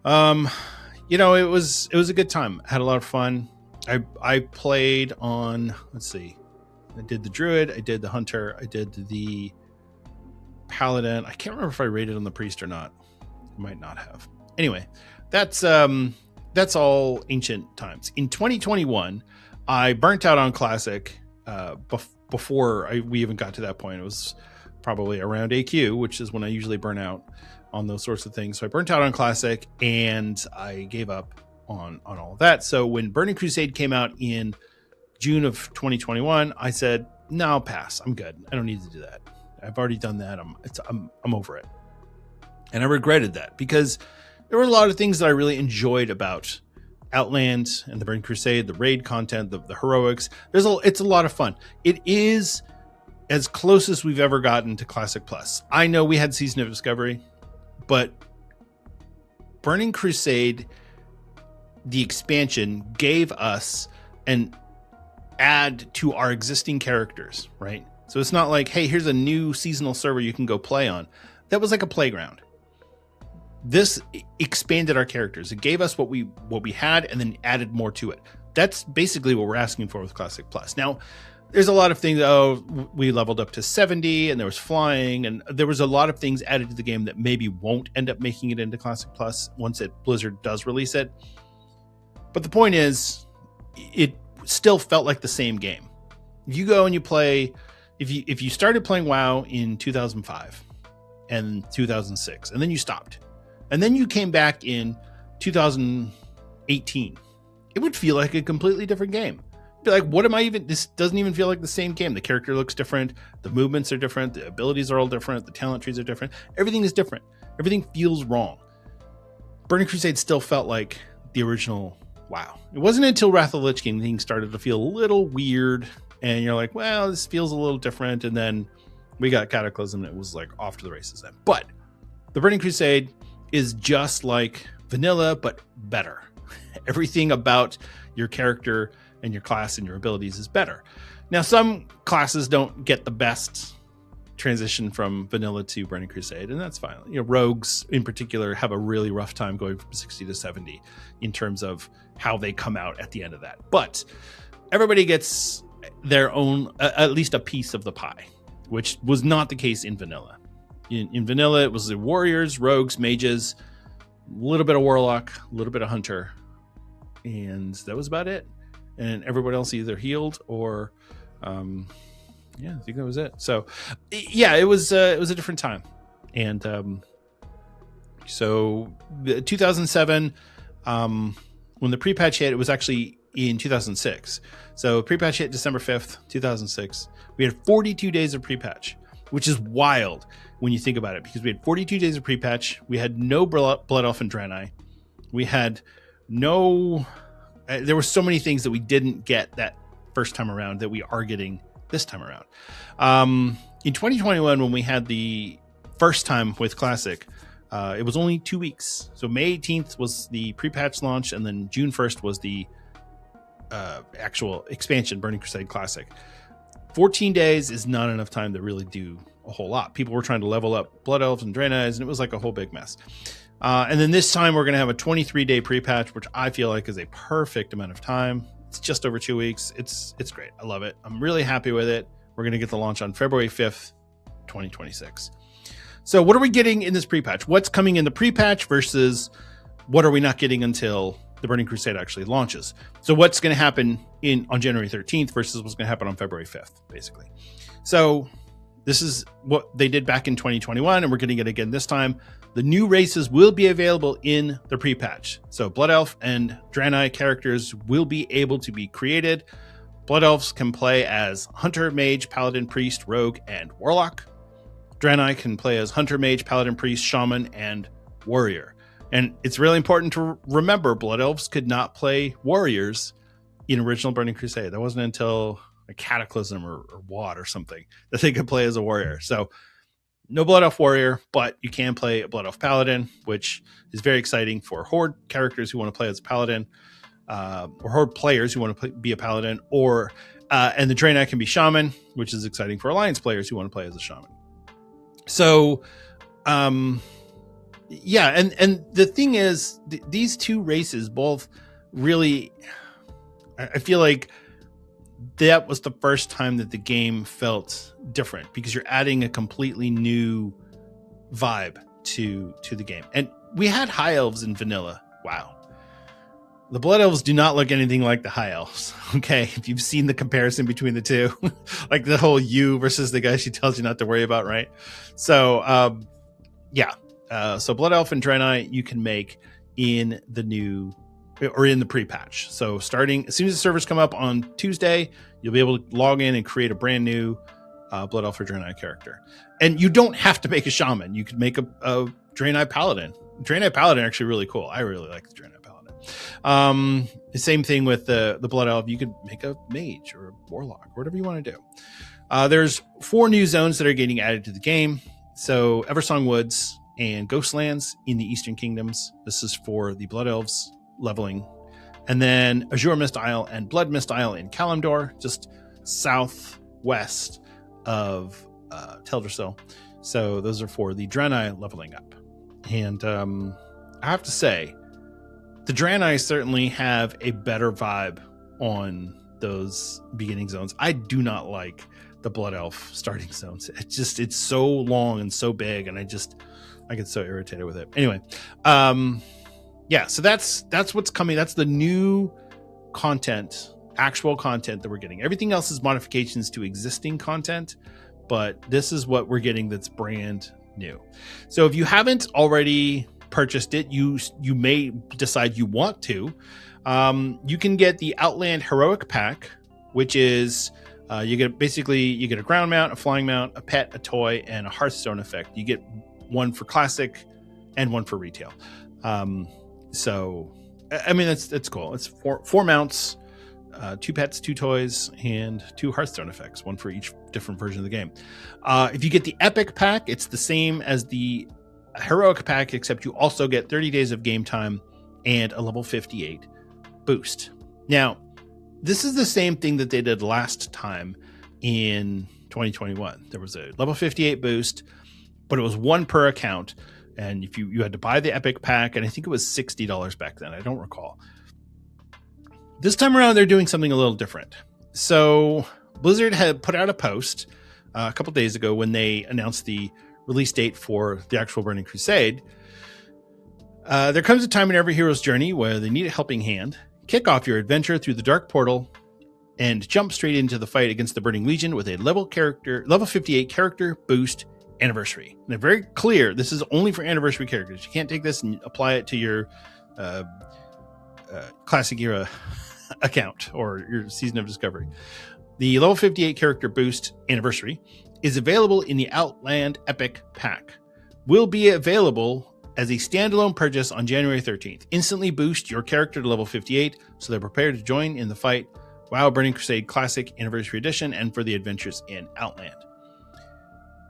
it was a good time. I had a lot of fun. I played on, let's see, I did the druid, I did the hunter, I did the paladin. I can't remember if I raided on the priest or not. I might not have. Anyway, that's all ancient times. In 2021, I burnt out on Classic before we even got to that point. It was probably around AQ, which is when I usually burn out on those sorts of things. So I burnt out on Classic and I gave up on all of that. So when Burning Crusade came out in June of 2021, I said, no, I'll pass. I'm good. I don't need to do that. I've already done that. I'm over it. And I regretted that because there were a lot of things that I really enjoyed about Outland and the Burning Crusade, the raid content, the heroics. It's a lot of fun. It is as close as we've ever gotten to Classic Plus. I know we had Season of Discovery, but Burning Crusade, the expansion, gave us an add to our existing characters, right? So it's not like, hey, here's a new seasonal server you can go play on. That was like a playground. This expanded our characters. It gave us what we had and then added more to it. That's basically what we're asking for with Classic Plus. Now, there's a lot of things. We leveled up to 70 and there was flying, and there was a lot of things added to the game that maybe won't end up making it into Classic Plus once Blizzard does release it. But the point is, it still felt like the same game. You go and you play, if you started playing WoW in 2005 and 2006, and then you stopped, and then you came back in 2018, it would feel like a completely different game. Be like, what am I even? This doesn't even feel like the same game. The character looks different. The movements are different. The abilities are all different. The talent trees are different. Everything is different. Everything feels wrong. Burning Crusade still felt like the original WoW. It wasn't until Wrath of the Lich King things started to feel a little weird, and you're like, well, this feels a little different. And then We got Cataclysm, and it was like off to the races then. But the Burning Crusade is just like vanilla, but better. Everything about your character and your class and your abilities is better. Now, some classes don't get the best transition from vanilla to Burning Crusade, and that's fine. Rogues in particular have a really rough time going from 60 to 70 in terms of how they come out at the end of that. But everybody gets their own, at least a piece of the pie, which was not the case in vanilla. In vanilla, it was the warriors, rogues, mages, a little bit of warlock, a little bit of hunter, and that was about it. And everybody else either healed or I think that was it. So yeah, it was a different time. And so 2007, when the pre-patch hit, it was actually in 2006. So pre-patch hit December 5th, 2006. We had 42 days of pre-patch, which is wild when you think about it, because we had 42 days of pre-patch. We had no Blood Elf and Draenei. We had no... there were so many things that we didn't get that first time around that we are getting this time around. In 2021, when we had the first time with Classic, it was only 2 weeks. So May 18th was the pre-patch launch, and then June 1st was the actual expansion, Burning Crusade Classic. 14 days is not enough time to really do a whole lot. People were trying to level up Blood Elves and Draenei, and it was like a whole big mess. And then this time we're going to have a 23-day pre-patch, which I feel like is a perfect amount of time. It's just over 2 weeks. It's great. I love it. I'm really happy with it. We're going to get the launch on February 5th, 2026. So what are we getting in this pre-patch? What's coming in the pre-patch versus what are we not getting until the Burning Crusade actually launches? So what's going to happen on January 13th versus what's going to happen on February 5th, basically. So this is what they did back in 2021, and we're getting it again this time. The new races will be available in the pre-patch. So Blood Elf and Draenei characters will be able to be created. Blood Elves can play as Hunter, Mage, Paladin, Priest, Rogue, and Warlock. Draenei can play as Hunter, Mage, Paladin, Priest, Shaman, and Warrior. And it's really important to remember Blood Elves could not play Warriors in original Burning Crusade. That wasn't until a Cataclysm or WoD or something that they could play as a Warrior. So no Blood Elf Warrior, but you can play a Blood Elf Paladin, which is very exciting for Horde characters who want to play as a Paladin, or Horde players who want to be a Paladin, or and the Draenei can be Shaman, which is exciting for Alliance players who want to play as a Shaman. So, yeah, and the thing is, these two races both really, I feel like that was the first time that the game felt different, because you're adding a completely new vibe to the game. And we had High Elves in vanilla. Wow. The Blood Elves do not look anything like the High Elves. Okay. If you've seen the comparison between the two, like the whole you versus the guy she tells you not to worry about. Right. So, yeah. So Blood Elf and Draenei you can make in the new, or in the pre-patch. So starting as soon as the servers come up on Tuesday, you'll be able to log in and create a brand new Blood Elf or Draenei character. And you don't have to make a Shaman. You could make a Draenei Paladin. Draenei Paladin are actually really cool. I really like the Draenei Paladin. The same thing with the Blood Elf. You could make a Mage or a Warlock, whatever you want to do. There's 4 new zones that are getting added to the game. So Eversong Woods and Ghostlands in the Eastern Kingdoms. This is for the Blood Elves leveling. And then Azure Mist Isle and Blood Mist Isle in Kalimdor, just southwest of Teldrassil. So those are for the Draenei leveling up. And I have to say, the Draenei certainly have a better vibe on those beginning zones. I do not like the Blood Elf starting zones. It's so long and so big, and I get so irritated with it. Anyway, yeah, so that's what's coming. That's the new content, actual content that we're getting. Everything else is modifications to existing content, but this is what we're getting that's brand new. So if you haven't already purchased it, you may decide you want to. You can get the Outland Heroic Pack, which is you get a ground mount, a flying mount, a pet, a toy, and a Hearthstone effect. You get one for classic and one for retail. So I mean that's cool. It's four mounts, 2 pets, 2 toys, and 2 Hearthstone effects, one for each different version of the game. If you get the Epic pack, it's the same as the Heroic pack, except you also get 30 days of game time and a level 58 boost. Now, this is the same thing that they did last time in 2021. There was a level 58 boost, but it was 1 per account. And if you had to buy the Epic pack, and I think it was $60 back then. I don't recall. This time around, they're doing something a little different. So Blizzard had put out a post a couple days ago when they announced the release date for the actual Burning Crusade. There comes a time in every hero's journey where they need a helping hand. Kick off your adventure through the Dark Portal and jump straight into the fight against the Burning Legion with a level 58 character boost anniversary. And they're very clear, this is only for anniversary characters. You can't take this and apply it to your classic era account or your Season of Discovery. The level 58 character boost anniversary is available in the Outland Epic pack. Will be available as a standalone purchase on January 13th. Instantly boost your character to level 58 so they're prepared to join in the fight. WoW Burning Crusade Classic Anniversary Edition and for the adventures in Outland.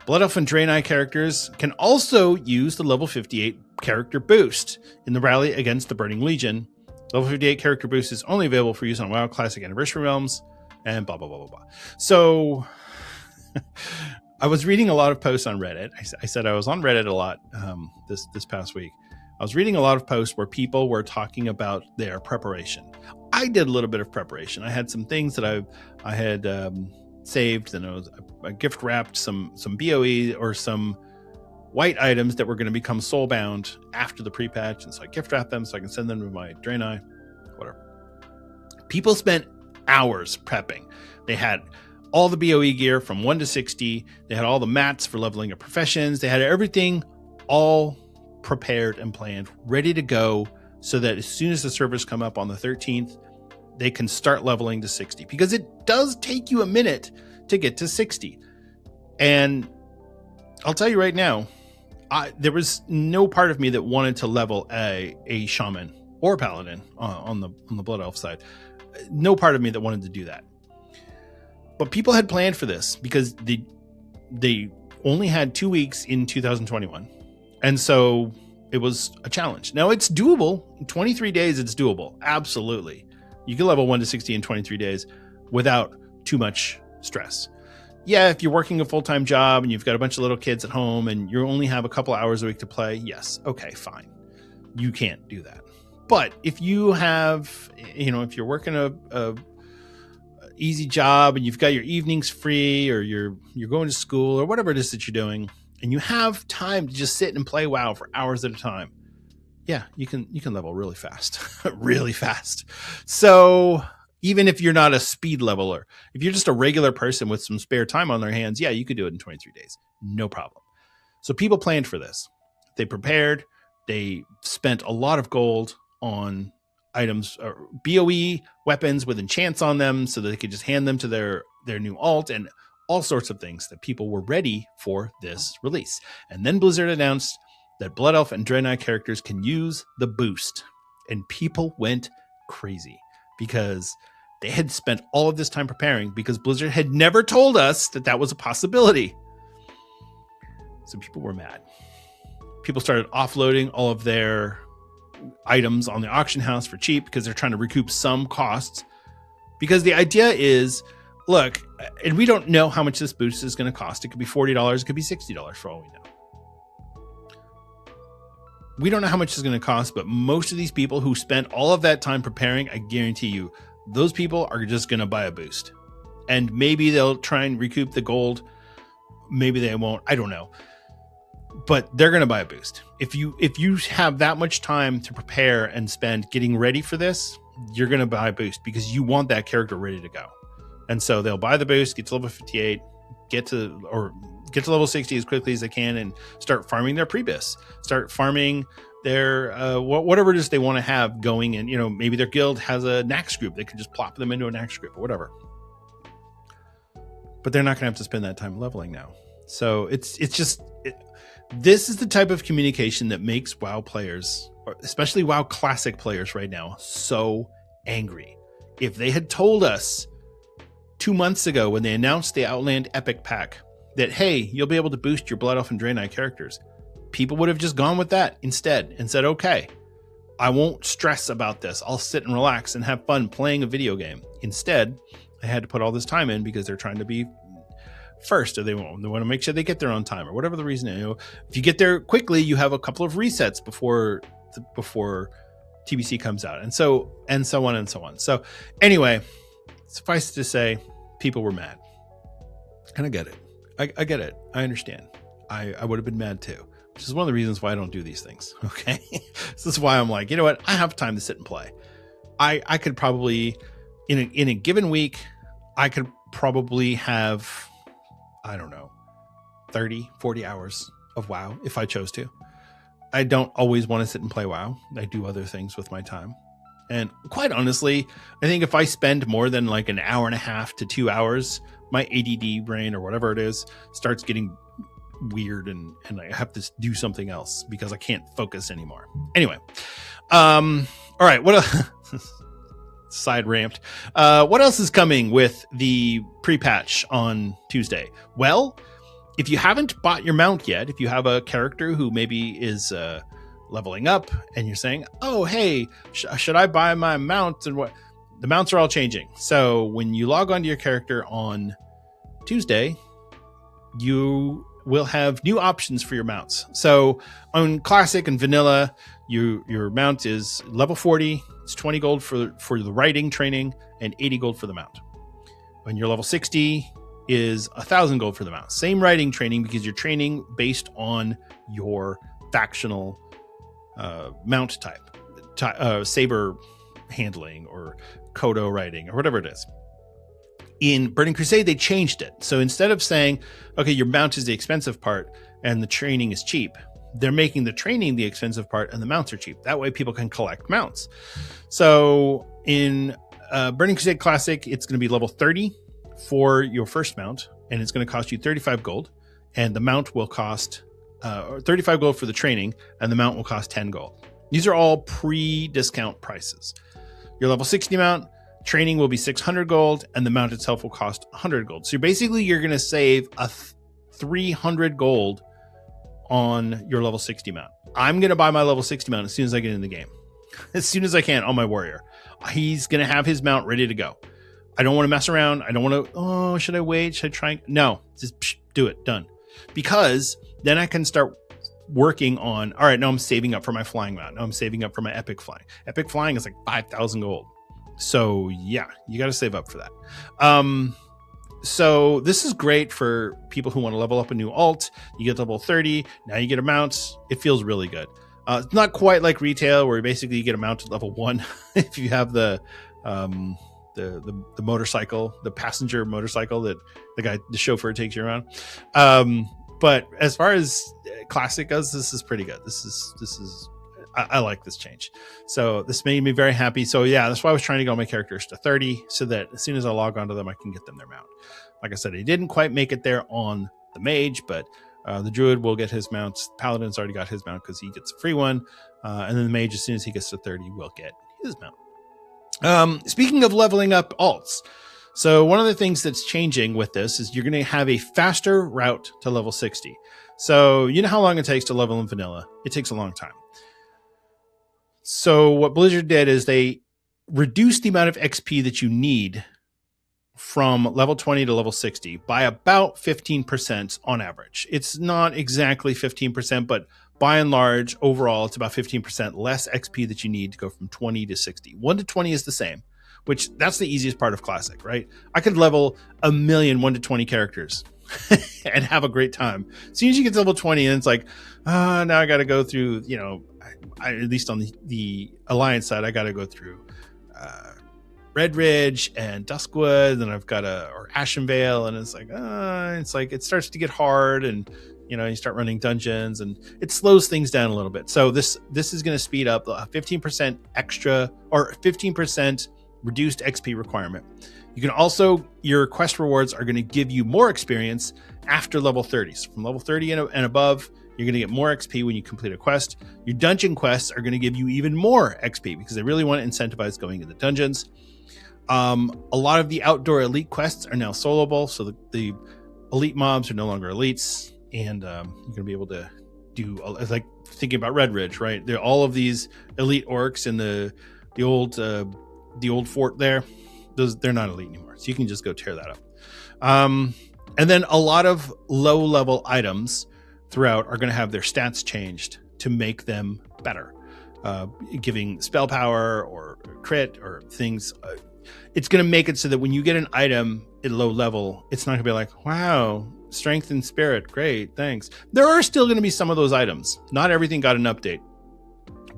Blood Elf and Draenei characters can also use the level 58 character boost in the rally against the Burning Legion. Level 58 character boost is only available for use on WoW Classic Anniversary Realms and blah, blah, blah, blah, blah. So I was reading a lot of posts on Reddit. I said I was on Reddit a lot this past week. I was reading a lot of posts where people were talking about their preparation. I did a little bit of preparation. I had some things that I had saved, and I gift wrapped some BOE or some white items that were going to become soulbound after the pre-patch, and so I gift wrapped them so I can send them to my Draenei, whatever. People spent hours prepping. They had all the BOE gear from 1 to 60. They had all the mats for leveling up professions. They had everything all prepared and planned, ready to go, so that as soon as the servers come up on the 13th, they can start leveling to 60, because it does take you a minute to get to 60. And I'll tell you right now, there was no part of me that wanted to level a shaman or a paladin on the Blood Elf side. No part of me that wanted to do that. But people had planned for this because they only had 2 weeks in 2021. And so it was a challenge. Now it's doable. In 23 days, it's doable. Absolutely. You can level 1 to 60 in 23 days without too much stress. Yeah, if you're working a full-time job and you've got a bunch of little kids at home and you only have a couple hours a week to play, yes, okay, fine. You can't do that. But if you have, if you're working a easy job and you've got your evenings free, or you're going to school or whatever it is that you're doing, and you have time to just sit and play WoW for hours at a time, yeah, you can level really fast, really fast. So even if you're not a speed leveler, if you're just a regular person with some spare time on their hands, yeah, you could do it in 23 days. No problem. So people planned for this. They prepared. They spent a lot of gold on items, or BOE weapons with enchants on them, so that they could just hand them to their new alt, and all sorts of things that people were ready for this release. And then Blizzard announced that Blood Elf and Draenei characters can use the boost. And people went crazy because they had spent all of this time preparing, because Blizzard had never told us that was a possibility. So people were mad. People started offloading all of their items on the auction house for cheap because they're trying to recoup some costs. Because the idea is, look, and we don't know how much this boost is going to cost. It could be $40, it could be $60 for all we know. We don't know how much it's going to cost, but most of these people who spent all of that time preparing, I guarantee you, those people are just going to buy a boost. And maybe they'll try and recoup the gold. Maybe they won't. I don't know. But they're going to buy a boost. If you have that much time to prepare and spend getting ready for this, you're going to buy a boost because you want that character ready to go. And so they'll buy the boost, get to level 58, get to level 60 as quickly as they can, and start farming their pre-bis. Start farming their whatever it is they want to have going. And maybe their guild has a Nax group. They could just plop them into a Nax group or whatever. But they're not going to have to spend that time leveling now. So this is the type of communication that makes WoW players, especially WoW Classic players right now, so angry. If they had told us 2 months ago when they announced the Outland Epic Pack that, hey, you'll be able to boost your Blood Elf and Draenei characters, people would have just gone with that instead and said, okay, I won't stress about this. I'll sit and relax and have fun playing a video game. Instead, I had to put all this time in because they're trying to be first, or they want to make sure they get there on time, or whatever the reason is. If you get there quickly, you have a couple of resets before TBC comes out, and so on. So anyway, suffice to say, people were mad, and I get it. I get it. I understand. I would have been mad too, which is one of the reasons why I don't do these things. Okay, this is why I'm like, you know what? I have time to sit and play. I could probably in a given week, I could probably have, I don't know, 30, 40 hours of WoW if I chose to. I don't always want to sit and play WoW. I do other things with my time. And quite honestly, I think if I spend more than like an hour and a half to 2 hours, my ADD brain or whatever it is starts getting weird and I have to do something else because I can't focus anymore. Anyway, all right, what else? Side ramped. What else is coming with the pre-patch on Tuesday? Well, if you haven't bought your mount yet, if you have a character who maybe is leveling up and you're saying, oh, hey, should I buy my mount? And what? The mounts are all changing. So when you log onto your character on Tuesday, you will have new options for your mounts. So on Classic and Vanilla, your mount is level 40. It's 20 gold for the riding training and 80 gold for the mount. When you're level 60 is 1,000 gold for the mount. Same riding training because you're training based on your factional mount type, saber handling or Kodo riding or whatever it is. In Burning Crusade, they changed it. So instead of saying, okay, your mount is the expensive part and the training is cheap, they're making the training the expensive part and the mounts are cheap. That way people can collect mounts. So in Burning Crusade Classic, it's going to be level 30 for your first mount, and it's going to cost you 35 gold. And the mount will cost 35 gold for the training, and the mount will cost 10 gold. These are all pre-discount prices. Your level 60 mount, training will be 600 gold, and the mount itself will cost 100 gold. So basically, you're going to save 300 gold on your level 60 mount. I'm going to buy my level 60 mount as soon as I get in the game. As soon as I can on my warrior. He's going to have his mount ready to go. I don't want to mess around. I don't want to, oh, should I wait? Should I try? No, just do it. Done. Because then I can start working on, all right, now I'm saving up for my flying mount. Now I'm saving up for my epic flying. Epic flying is like 5,000 gold. So yeah, you got to save up for that. So this is great for people who want to level up a new alt. You get level 30. Now you get a mount. It feels really good. It's not quite like retail where basically you get a mount at level 1 if you have the motorcycle, the passenger motorcycle that the chauffeur takes you around. But as far as Classic goes, this is pretty good. This is I like this change. So this made me very happy. So yeah, that's why I was trying to get all my characters to 30 so that as soon as I log onto them, I can get them their mount. Like I said, I didn't quite make it there on the mage, but the druid will get his mounts. Paladin's already got his mount because he gets a free one. And then the mage, as soon as he gets to 30, will get his mount. Speaking of leveling up alts, so one of the things that's changing with this is you're going to have a faster route to level 60. So you know how long it takes to level in vanilla? It takes a long time. So what Blizzard did is they reduced the amount of XP that you need from level 20 to level 60 by about 15% on average. It's not exactly 15%, but by and large, overall, it's about 15% less XP that you need to go from 20 to 60. 1 to 20 is the same, which that's the easiest part of Classic, right? I could level 1,000,000 1 to 20 characters and have a great time. As soon as you get to level 20, and it's like, now I got to go through, at least on the Alliance side, I got to go through Red Ridge and Duskwood, and I've got or Ashenvale, and it's like it starts to get hard, and you start running dungeons, and it slows things down a little bit. So this is going to speed up a 15% extra or 15% reduced XP requirement. You can also, your quest rewards are going to give you more experience after level 30. So from level 30 and above, you're going to get more XP when you complete a quest. Your dungeon quests are going to give you even more XP because they really want to incentivize going into dungeons. A lot of the outdoor elite quests are now soloable, so the elite mobs are no longer elites, and you're going to be able to do, like thinking about Red Ridge, right? There all of these elite orcs in the old fort there. They're not elite anymore, so you can just go tear that up. And then a lot of low level items throughout are going to have their stats changed to make them better, giving spell power or crit or things. It's going to make it so that when you get an item at low level, it's not going to be like, wow, strength and spirit, great, thanks. There are still going to be some of those items. Not everything got an update,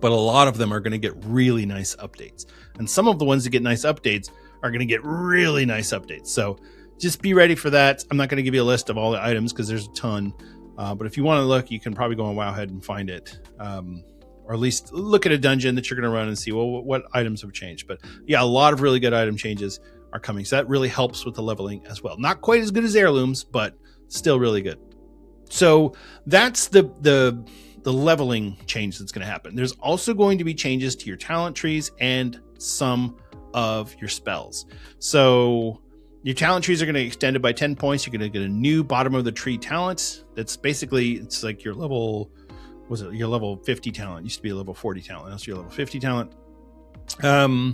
but a lot of them are going to get really nice updates. And some of the ones that get nice updates are going to get really nice updates. So just be ready for that. I'm not going to give you a list of all the items because there's a ton. But if you want to look, you can probably go on Wowhead and find it. Or at least look at a dungeon that you're going to run and see, well, what items have changed. But yeah, a lot of really good item changes are coming. So that really helps with the leveling as well. Not quite as good as heirlooms, but still really good. So that's the leveling change that's going to happen. There's also going to be changes to your talent trees and some of your spells. So your talent trees are going to be extended by 10 points. You're going to get a new bottom of the tree talent. That's basically, it's like your level, your level 50 talent. It used to be a level 40 talent. That's your level 50 talent. So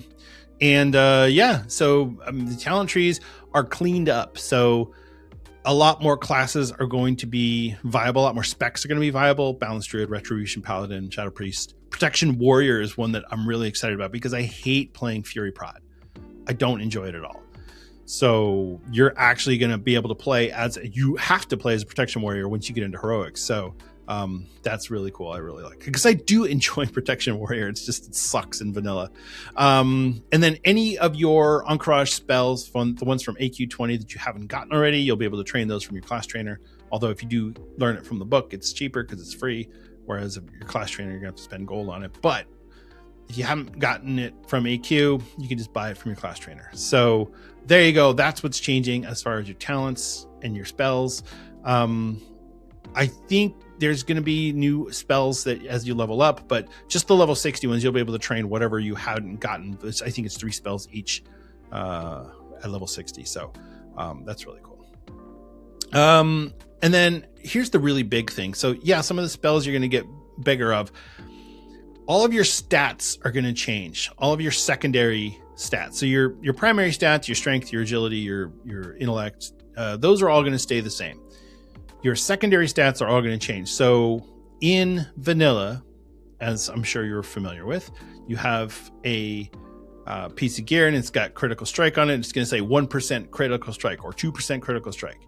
the talent trees are cleaned up. So a lot more classes are going to be viable. A lot more specs are going to be viable. Balanced Druid, Retribution Paladin, Shadow Priest. Protection Warrior is one that I'm really excited about because I hate playing Fury Prod. I don't enjoy it at all. So you're actually going to be able to you have to play as a Protection Warrior once you get into Heroics. So that's really cool. I really like it because I do enjoy Protection Warrior. It sucks in vanilla. And then any of your Encourage spells, the ones from AQ20 that you haven't gotten already, you'll be able to train those from your class trainer. Although if you do learn it from the book, it's cheaper because it's free. Whereas if your class trainer, you're going to have to spend gold on it. But if you haven't gotten it from AQ, you can just buy it from your class trainer. So there you go. That's what's changing as far as your talents and your spells. I think there's going to be new spells that as you level up, but just the level 60 ones, you'll be able to train whatever you hadn't gotten. I think it's 3 spells each at level 60. So that's really cool. And then here's the really big thing. So yeah, some of the spells you're going to get bigger of. All of your stats are going to change. All of your secondary stats. So your primary stats, your strength, your agility, your intellect, those are all going to stay the same. Your secondary stats are all going to change. So in vanilla, as I'm sure you're familiar with, you have a piece of gear and it's got critical strike on it. It's going to say 1% critical strike or 2% critical strike.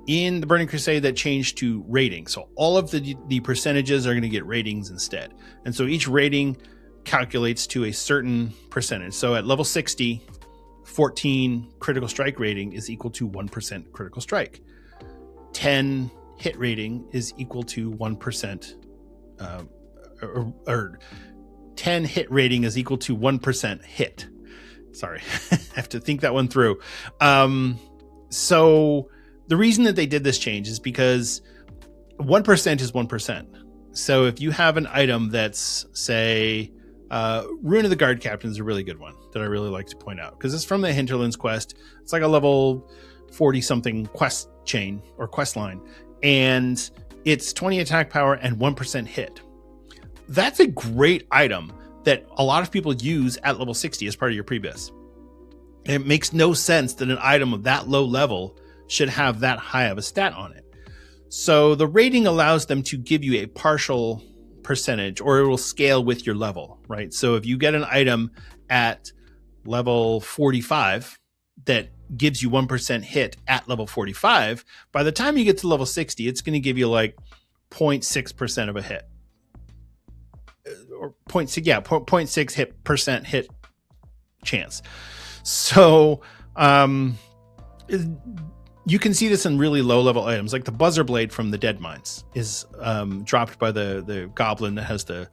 In the Burning Crusade, that changed to rating. So all of the percentages are going to get ratings instead. And so each rating calculates to a certain percentage. So at level 60, 14 critical strike rating is equal to 1% critical strike. 10 hit rating is equal to 1%, or 10 hit rating is equal to 1% hit. Sorry, I have to think that one through. So the reason that they did this change is because 1% is 1%. So if you have an item that's, say, Ruin of the Guard Captain is a really good one that I really like to point out because it's from the Hinterlands quest. It's like a level 40 something quest chain or quest line, and it's 20 attack power and 1% hit. That's a great item that a lot of people use at level 60 as part of your pre-bis. And it makes no sense that an item of that low level should have that high of a stat on it. So the rating allows them to give you a partial percentage, or it will scale with your level, right? So if you get an item at level 45 that gives you 1% hit at level 45, by the time you get to level 60, it's going to give you like 0.6% of a hit. Or 0.6 percent hit chance. So you can see this in really low level items, like the Buzzer Blade from the Dead Mines is dropped by the goblin that has the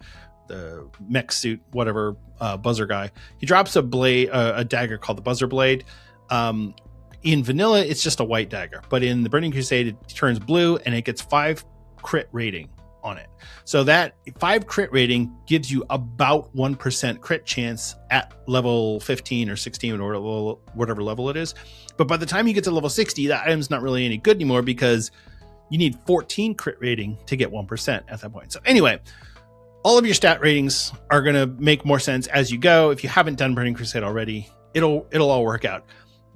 mech suit, whatever, buzzer guy. He drops a dagger called the Buzzer Blade. In vanilla, it's just a white dagger, but in the Burning Crusade, it turns blue and it gets 5 crit rating. on it. So that 5 crit rating gives you about 1% crit chance at level 15 or 16 or whatever level it is. But by the time you get to level 60, that item's not really any good anymore because you need 14 crit rating to get 1% at that point. So anyway, all of your stat ratings are going to make more sense as you go. If you haven't done Burning Crusade already, it'll all work out.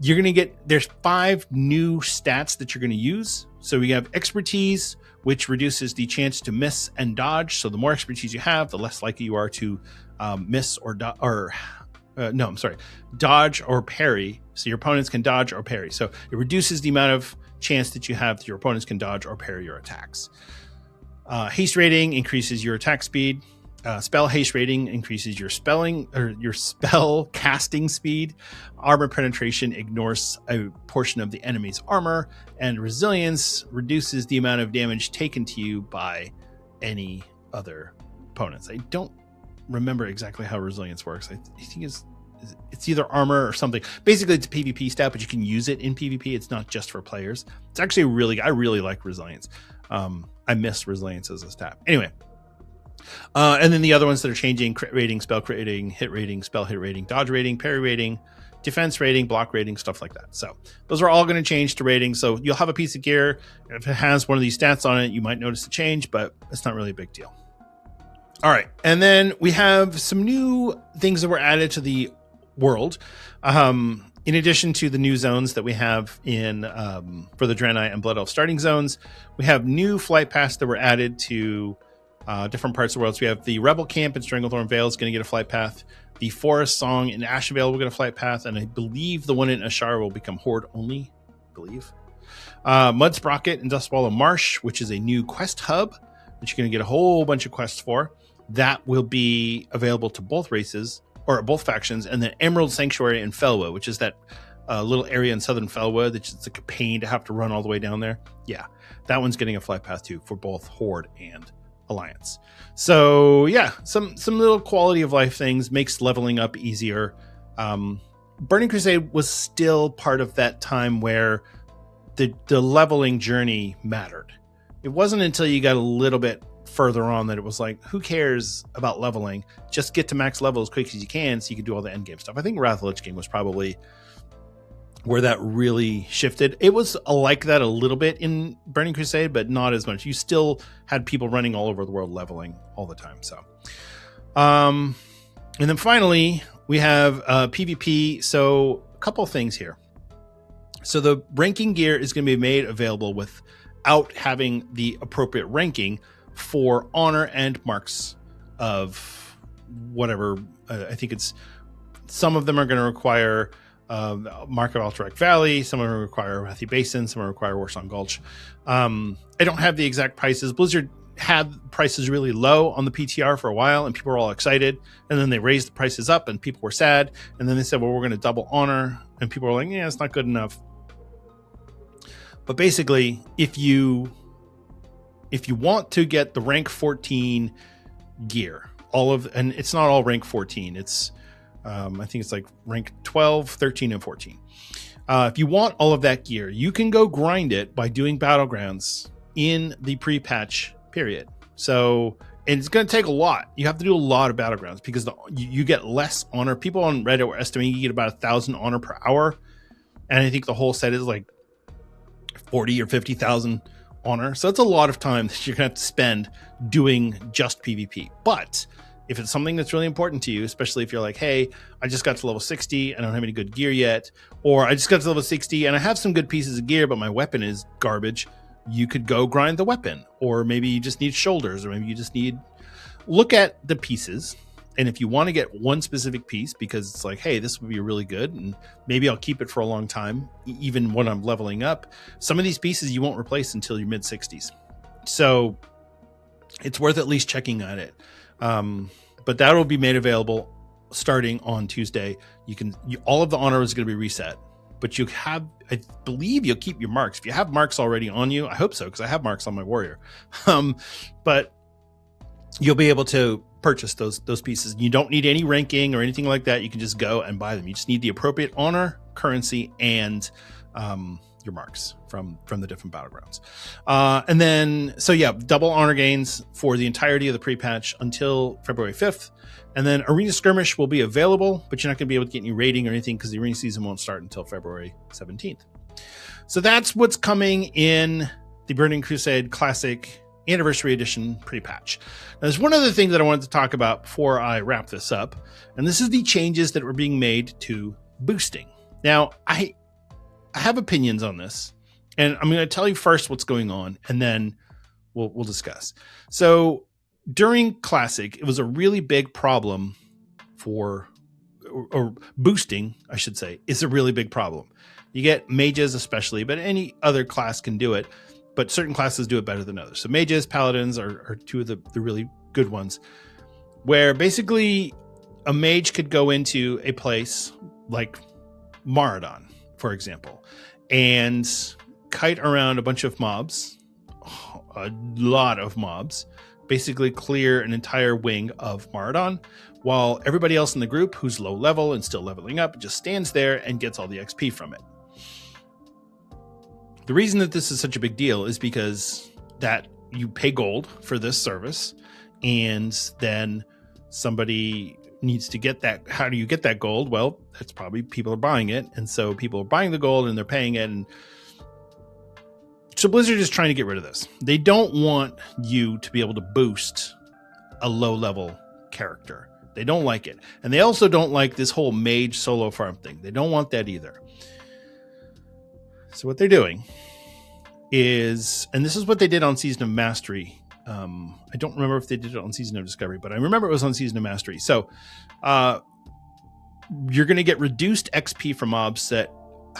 You're going to there's 5 new stats that you're going to use. So we have expertise, which reduces the chance to miss and dodge. So the more expertise you have, the less likely you are to miss or dodge or parry. So your opponents can dodge or parry. So it reduces the amount of chance that you have that your opponents can dodge or parry your attacks. Haste rating increases your attack speed. Spell haste rating increases your spell casting speed. Armor penetration ignores a portion of the enemy's armor, and resilience reduces the amount of damage taken to you by any other opponents. I don't remember exactly how resilience works. I think it's either armor or something. Basically, it's a PvP stat, but you can use it in PvP. It's not just for players. It's actually I really like resilience. I miss resilience as a stat. Anyway. And then the other ones that are changing: crit rating, spell crit rating, hit rating, spell hit rating, dodge rating, parry rating, defense rating, block rating, stuff like that. So those are all going to change to ratings. So you'll have a piece of gear. If it has one of these stats on it, you might notice a change, but it's not really a big deal. All right. And then we have some new things that were added to the world. In addition to the new zones that we have in for the Draenei and Blood Elf starting zones, we have new flight paths that were added to different parts of the world. So we have the Rebel Camp in Stranglethorn Vale is going to get a flight path. The Forest Song in Ashenvale will get a flight path. And I believe the one in Ashara will become Horde only. Mud Sprocket in Dustwallow Marsh, which is a new quest hub that you're going to get a whole bunch of quests for. That will be available to both races or both factions. And then Emerald Sanctuary in Felwa, which is that little area in southern Felwa that's just like a pain to have to run all the way down there. Yeah, that one's getting a flight path too for both Horde and Alliance. So yeah, some little quality of life things, makes leveling up easier. Burning Crusade was still part of that time where the leveling journey mattered. It wasn't until you got a little bit further on that it was like, who cares about leveling? Just get to max level as quick as you can so you can do all the end game stuff. I think Wrath of the Lich King was probably where that really shifted. It was like that a little bit in Burning Crusade, but not as much. You still had people running all over the world leveling all the time. So, and then finally we have PvP. So a couple of things here. So the ranking gear is going to be made available without having the appropriate ranking for honor and marks of whatever. I think some of them are going to require Mark of Alterac Valley, some of them require Rathi Basin, some of them require Warsong Gulch. I don't have the exact prices. Blizzard had prices really low on the PTR for a while, and people were all excited, and then they raised the prices up and people were sad, and then they said, well, we're going to double honor, and people were like, yeah, it's not good enough. But basically, if you want to get the rank 14 gear, and it's not all rank 14, it's I think it's like rank 12, 13, and 14. If you want all of that gear, you can go grind it by doing Battlegrounds in the pre-patch period. So, and it's going to take a lot. You have to do a lot of Battlegrounds because you get less honor. People on Reddit were estimating you get about 1,000 honor per hour. And I think the whole set is like 40 or 50,000 honor. So it's a lot of time that you're going to have to spend doing just PvP. But if it's something that's really important to you, especially if you're like, hey, I just got to level 60, I don't have any good gear yet, or I just got to level 60 and I have some good pieces of gear, but my weapon is garbage, you could go grind the weapon. Or maybe you just need shoulders, or maybe you just look at the pieces. And if you want to get one specific piece because it's like, hey, this would be really good, and maybe I'll keep it for a long time, even when I'm leveling up, some of these pieces you won't replace until your mid 60s. So it's worth at least checking on it. But that will be made available starting on Tuesday. All of the honor is going to be reset, but I believe you'll keep your marks. If you have marks already on you, I hope so, because I have marks on my warrior. But you'll be able to purchase those pieces. You don't need any ranking or anything like that. You can just go and buy them. You just need the appropriate honor, currency, and your marks from the different battlegrounds. And then, so yeah, double honor gains for the entirety of the pre-patch until February 5th. And then Arena Skirmish will be available, but you're not going to be able to get any rating or anything because the arena season won't start until February 17th. So that's what's coming in the Burning Crusade Classic Anniversary Edition pre-patch. Now, there's one other thing that I wanted to talk about before I wrap this up, and this is the changes that were being made to boosting. Now, I have opinions on this, and I'm going to tell you first what's going on, and then we'll discuss. So during Classic, it was a really big problem for, or boosting, I should say, is a really big problem. You get mages especially, but any other class can do it, but certain classes do it better than others. So mages, paladins are two of the really good ones, where basically a mage could go into a place like Maradon, for example, and kite around a bunch of mobs, a lot of mobs, basically clear an entire wing of Maradon, while everybody else in the group who's low level and still leveling up just stands there and gets all the XP from it. The reason that this is such a big deal is because that you pay gold for this service, and then somebody needs to get that. How do you get that gold? Well, that's probably people are buying it, and so people are buying the gold and they're paying it. And so Blizzard is trying to get rid of this. They don't want you to be able to boost a low-level character. They don't like it, and they also don't like this whole mage solo farm thing. They don't want that either. So what they're doing is, and this is what they did on Season of Mastery. I don't remember if they did it on Season of Discovery, but I remember it was on Season of Mastery. So you're going to get reduced XP from mobs that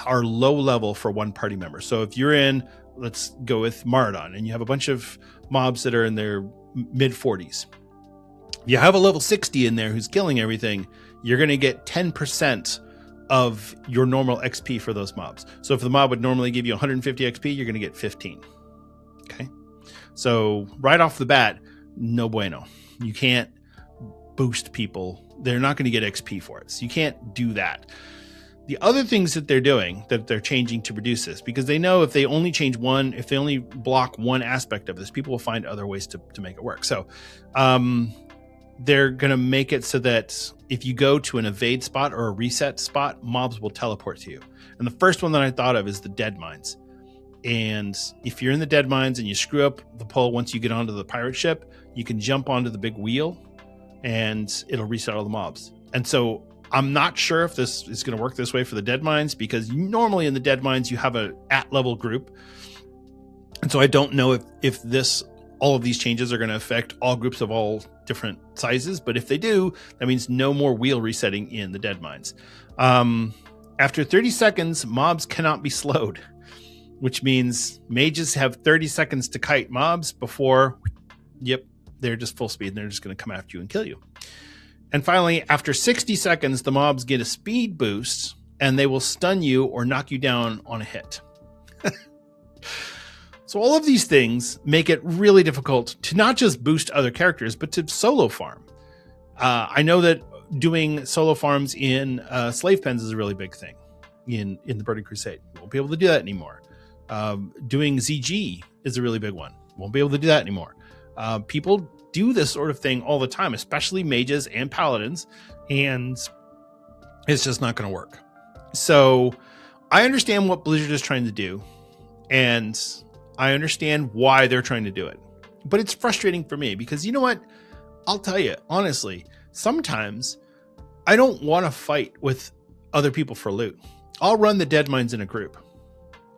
are low level for one party member. So if you're in, let's go with Maradon, and you have a bunch of mobs that are in their mid 40s. You have a level 60 in there who's killing everything. You're going to get 10% of your normal XP for those mobs. So if the mob would normally give you 150 XP, you're going to get 15. Okay. So right off the bat, no bueno. You can't boost people. They're not going to get XP for it. So you can't do that. The other things that they're doing, that they're changing to reduce this, because they know if they only change one, if they only block one aspect of this, people will find other ways to make it work. So they're going to make it so that if you go to an evade spot or a reset spot, mobs will teleport to you. And the first one that I thought of is the dead mines. And if you're in the dead mines and you screw up the pull once you get onto the pirate ship, you can jump onto the big wheel and it'll reset all the mobs. And so I'm not sure if this is going to work this way for the dead mines, because normally in the dead mines you have a at-level group. And so I don't know if all of these changes are going to affect all groups of all different sizes, but if they do, that means no more wheel resetting in the dead mines. After 30 seconds, mobs cannot be slowed, which means mages have 30 seconds to kite mobs before, they're just full speed and they're just going to come after you and kill you. And finally, after 60 seconds, the mobs get a speed boost and they will stun you or knock you down on a hit. So all of these things make it really difficult to not just boost other characters, but to solo farm. I know that doing solo farms in slave pens is a really big thing in the Burning Crusade. You won't be able to do that anymore. Doing ZG is a really big one. Won't be able to do that anymore. People do this sort of thing all the time, especially mages and paladins, and it's just not going to work. So I understand what Blizzard is trying to do, and I understand why they're trying to do it. But it's frustrating for me because, you know what? I'll tell you, honestly, sometimes I don't want to fight with other people for loot. I'll run the dead mines in a group.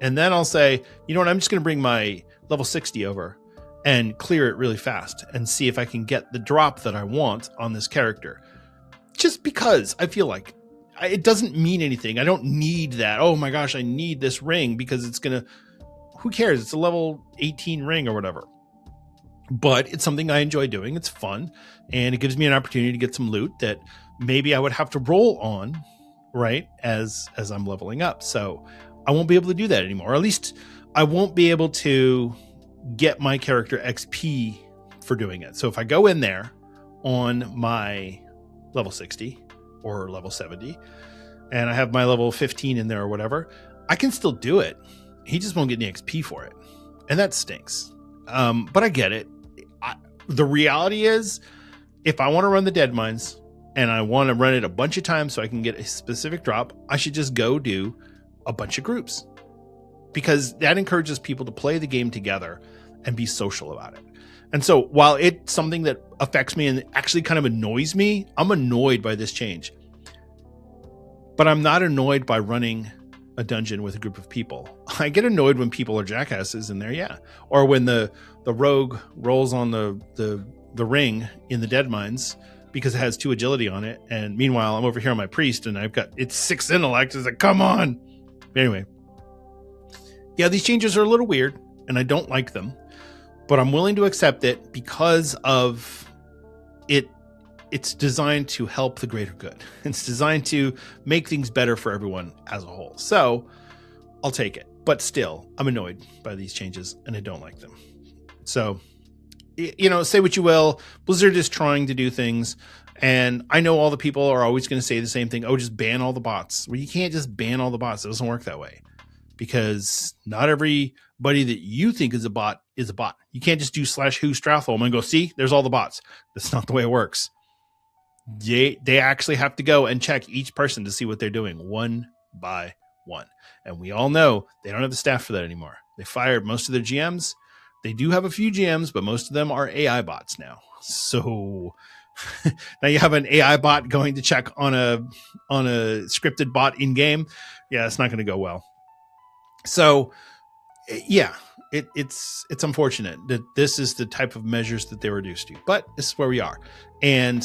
And then I'll say, you know what? I'm just going to bring my level 60 over and clear it really fast and see if I can get the drop that I want on this character. Just because I feel like it doesn't mean anything. I don't need that. Oh my gosh, I need this ring because it's going to... Who cares? It's a level 18 ring or whatever. But it's something I enjoy doing. It's fun. And it gives me an opportunity to get some loot that maybe I would have to roll on, right, as I'm leveling up. So I won't be able to do that anymore. Or at least I won't be able to get my character XP for doing it. So if I go in there on my level 60 or level 70, and I have my level 15 in there or whatever, I can still do it. he just won't get any XP for it. And that stinks. But I get it. The reality is, if I want to run the Dead Mines and I want to run it a bunch of times so I can get a specific drop, I should just go do a bunch of groups, because that encourages people to play the game together and be social about it. And so while it's something that affects me and actually kind of annoys me, I'm annoyed by this change. But I'm not annoyed by running a dungeon with a group of people. I get annoyed when people are jackasses in there, yeah. Or when the rogue rolls on the ring in the Dead Mines because it has 2 agility on it. And meanwhile, I'm over here on my priest and it's 6 intellect. It's like, come on. But anyway. Yeah, these changes are a little weird and I don't like them, but I'm willing to accept it because of it. It's designed to help the greater good. It's designed to make things better for everyone as a whole. So I'll take it. But still, I'm annoyed by these changes and I don't like them. So, say what you will. Blizzard is trying to do things. And I know all the people are always going to say the same thing. Oh, just ban all the bots. Well, you can't just ban all the bots. It doesn't work that way. Because not everybody that you think is a bot is a bot. You can't just do /who Stratholm and go, see, there's all the bots. That's not the way it works. They actually have to go and check each person to see what they're doing one by one. And we all know they don't have the staff for that anymore. They fired most of their GMs. They do have a few GMs, but most of them are AI bots now. So now you have an AI bot going to check on a scripted bot in game. Yeah, it's not going to go well. So yeah, it's unfortunate that this is the type of measures that they were reduced to, but this is where we are. And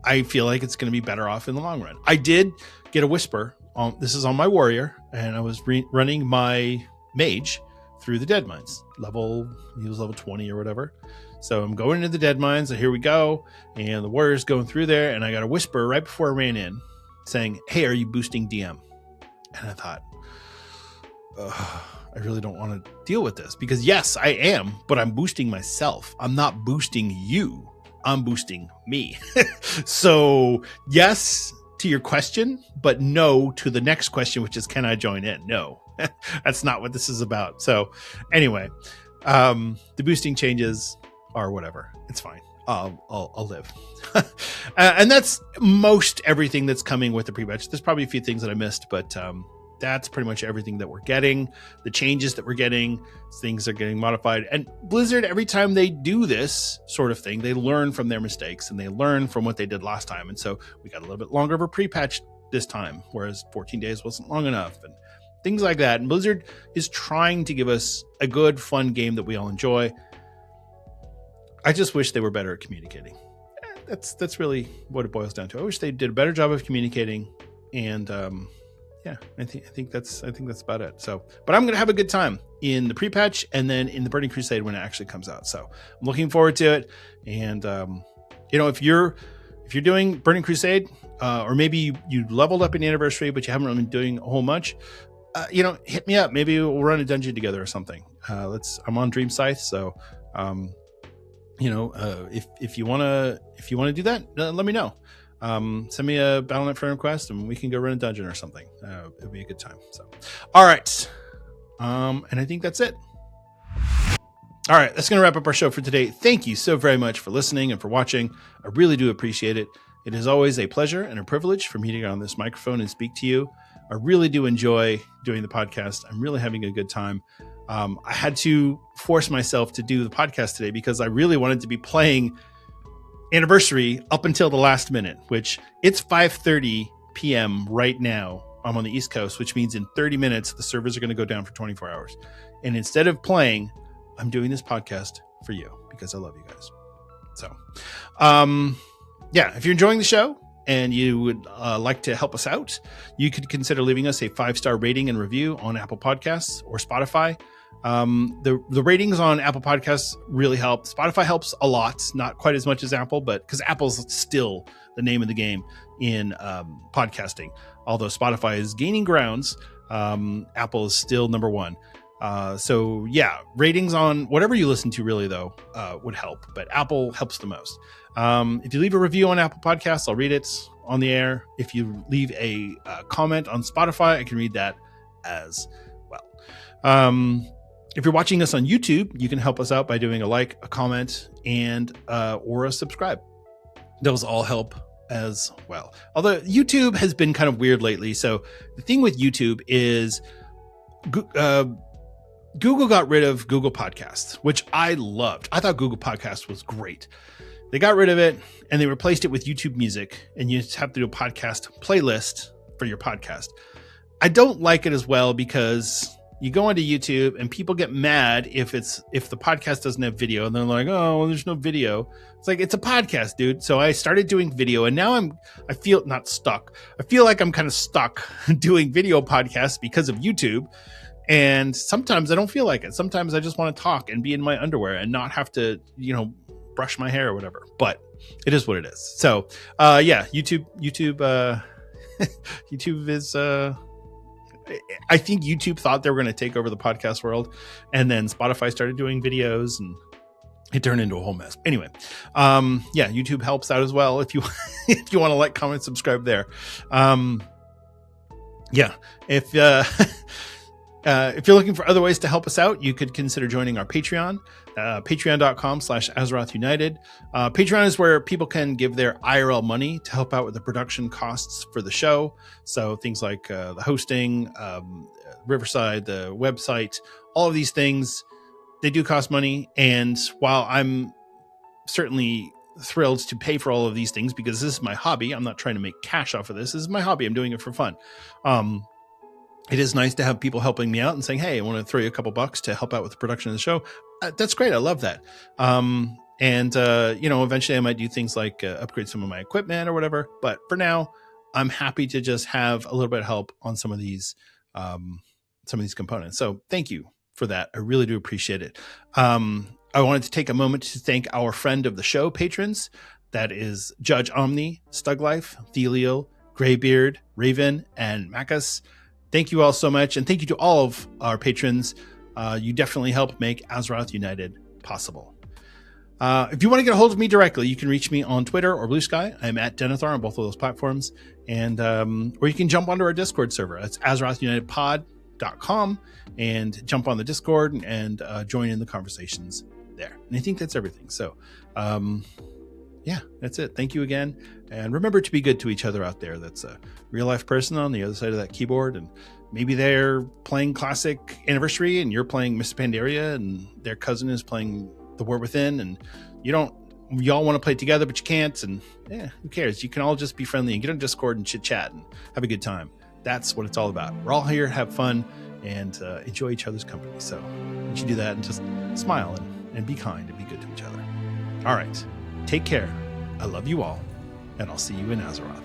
I feel like it's going to be better off in the long run. I did get a whisper on, this is on my warrior, and I was running my mage through the Dead Mines. He was level 20 or whatever. So I'm going into the Dead Mines, and here we go. And the warrior's going through there, and I got a whisper right before I ran in saying, hey, are you boosting DM? And I thought, I really don't want to deal with this, because yes, I am, but I'm boosting myself. I'm not boosting you. I'm boosting me. So yes to your question, but no to the next question, which is, can I join in? No, that's not what this is about. So anyway, the boosting changes are whatever. It's fine. I'll live. And that's most everything that's coming with the pre-patch. There's probably a few things that I missed, but that's pretty much everything that we're getting. The changes that we're getting, things are getting modified. And Blizzard, every time they do this sort of thing, they learn from their mistakes and they learn from what they did last time. And so we got a little bit longer of a pre-patch this time, whereas 14 days wasn't long enough and things like that. And Blizzard is trying to give us a good, fun game that we all enjoy. I just wish they were better at communicating. That's really what it boils down to. I wish they did a better job of communicating, and yeah, I think that's about it. So, but I'm gonna have a good time in the pre-patch and then in the Burning Crusade when it actually comes out. So I'm looking forward to it. And if you're doing Burning Crusade, or maybe you leveled up in Anniversary but you haven't really been doing a whole much, hit me up. Maybe we'll run a dungeon together or something. I'm on Dream Scythe, so if you wanna do that, let me know. Send me a Battle.net friend request and we can go run a dungeon or something. It'll be a good time. So, all right. And I think that's it. All right. That's going to wrap up our show for today. Thank you so very much for listening and for watching. I really do appreciate it. It is always a pleasure and a privilege for me to get on this microphone and speak to you. I really do enjoy doing the podcast. I'm really having a good time. I had to force myself to do the podcast today because I really wanted to be playing Anniversary up until the last minute, which it's 5:30 p.m. right now. I'm on the East Coast, which means in 30 minutes, the servers are going to go down for 24 hours. And instead of playing, I'm doing this podcast for you because I love you guys. So, if you're enjoying the show and you would like to help us out, you could consider leaving us a 5-star rating and review on Apple Podcasts or Spotify. The ratings on Apple Podcasts really help. Spotify helps a lot, not quite as much as Apple, but because Apple's still the name of the game in podcasting. Although Spotify is gaining grounds, Apple is still number one. So yeah, ratings on whatever you listen to really though would help, but Apple helps the most. If you leave a review on Apple Podcasts, I'll read it on the air. If you leave a comment on Spotify, I can read that as well. If you're watching us on YouTube, you can help us out by doing a like, a comment, and or a subscribe. Those all help as well. Although YouTube has been kind of weird lately. So the thing with YouTube is Google got rid of Google Podcasts, which I loved. I thought Google Podcasts was great. They got rid of it and they replaced it with YouTube Music, and you just have to do a podcast playlist for your podcast. I don't like it as well because you go onto YouTube and people get mad if the podcast doesn't have video, and they're like, oh, well, there's no video. It's like, it's a podcast, dude. So I started doing video, and now I feel not stuck. I feel like I'm kind of stuck doing video podcasts because of YouTube. And sometimes I don't feel like it. Sometimes I just want to talk and be in my underwear and not have to, brush my hair or whatever. But it is what it is. So, YouTube YouTube is, I think YouTube thought they were going to take over the podcast world, and then Spotify started doing videos and it turned into a whole mess. Anyway, YouTube helps out as well. If you want to like, comment, subscribe there. If you're looking for other ways to help us out, you could consider joining our Patreon, patreon.com/Azeroth United. Patreon is where people can give their IRL money to help out with the production costs for the show. So things like the hosting, Riverside, the website, all of these things, they do cost money. And while I'm certainly thrilled to pay for all of these things because this is my hobby, I'm not trying to make cash off of this. This is my hobby. I'm doing it for fun. It is nice to have people helping me out and saying, hey, I want to throw you a couple bucks to help out with the production of the show. That's great. I love that. Eventually I might do things like upgrade some of my equipment or whatever. But for now, I'm happy to just have a little bit of help on some of these components. So thank you for that. I really do appreciate it. I wanted to take a moment to thank our friend of the show patrons. That is Judge Omni, Stuglife, Thelial, Greybeard, Raven, and Macus. Thank you all so much. And thank you to all of our patrons. You definitely help make Azeroth United possible. If you want to get a hold of me directly, you can reach me on Twitter or Blue Sky. I'm at Denethar on both of those platforms. And or you can jump onto our Discord server. It's AzerothUnitedPod.com and jump on the Discord and join in the conversations there. And I think that's everything. So that's it. Thank you again. And remember to be good to each other out there. That's a real life person on the other side of that keyboard. And maybe they're playing Classic Anniversary and you're playing Miss Pandaria and their cousin is playing The War Within. And y'all want to play together, but you can't. And who cares? You can all just be friendly and get on Discord and chit chat and have a good time. That's what it's all about. We're all here to have fun and enjoy each other's company. So you should do that and just smile and be kind and be good to each other. All right. Take care. I love you all, and I'll see you in Azeroth.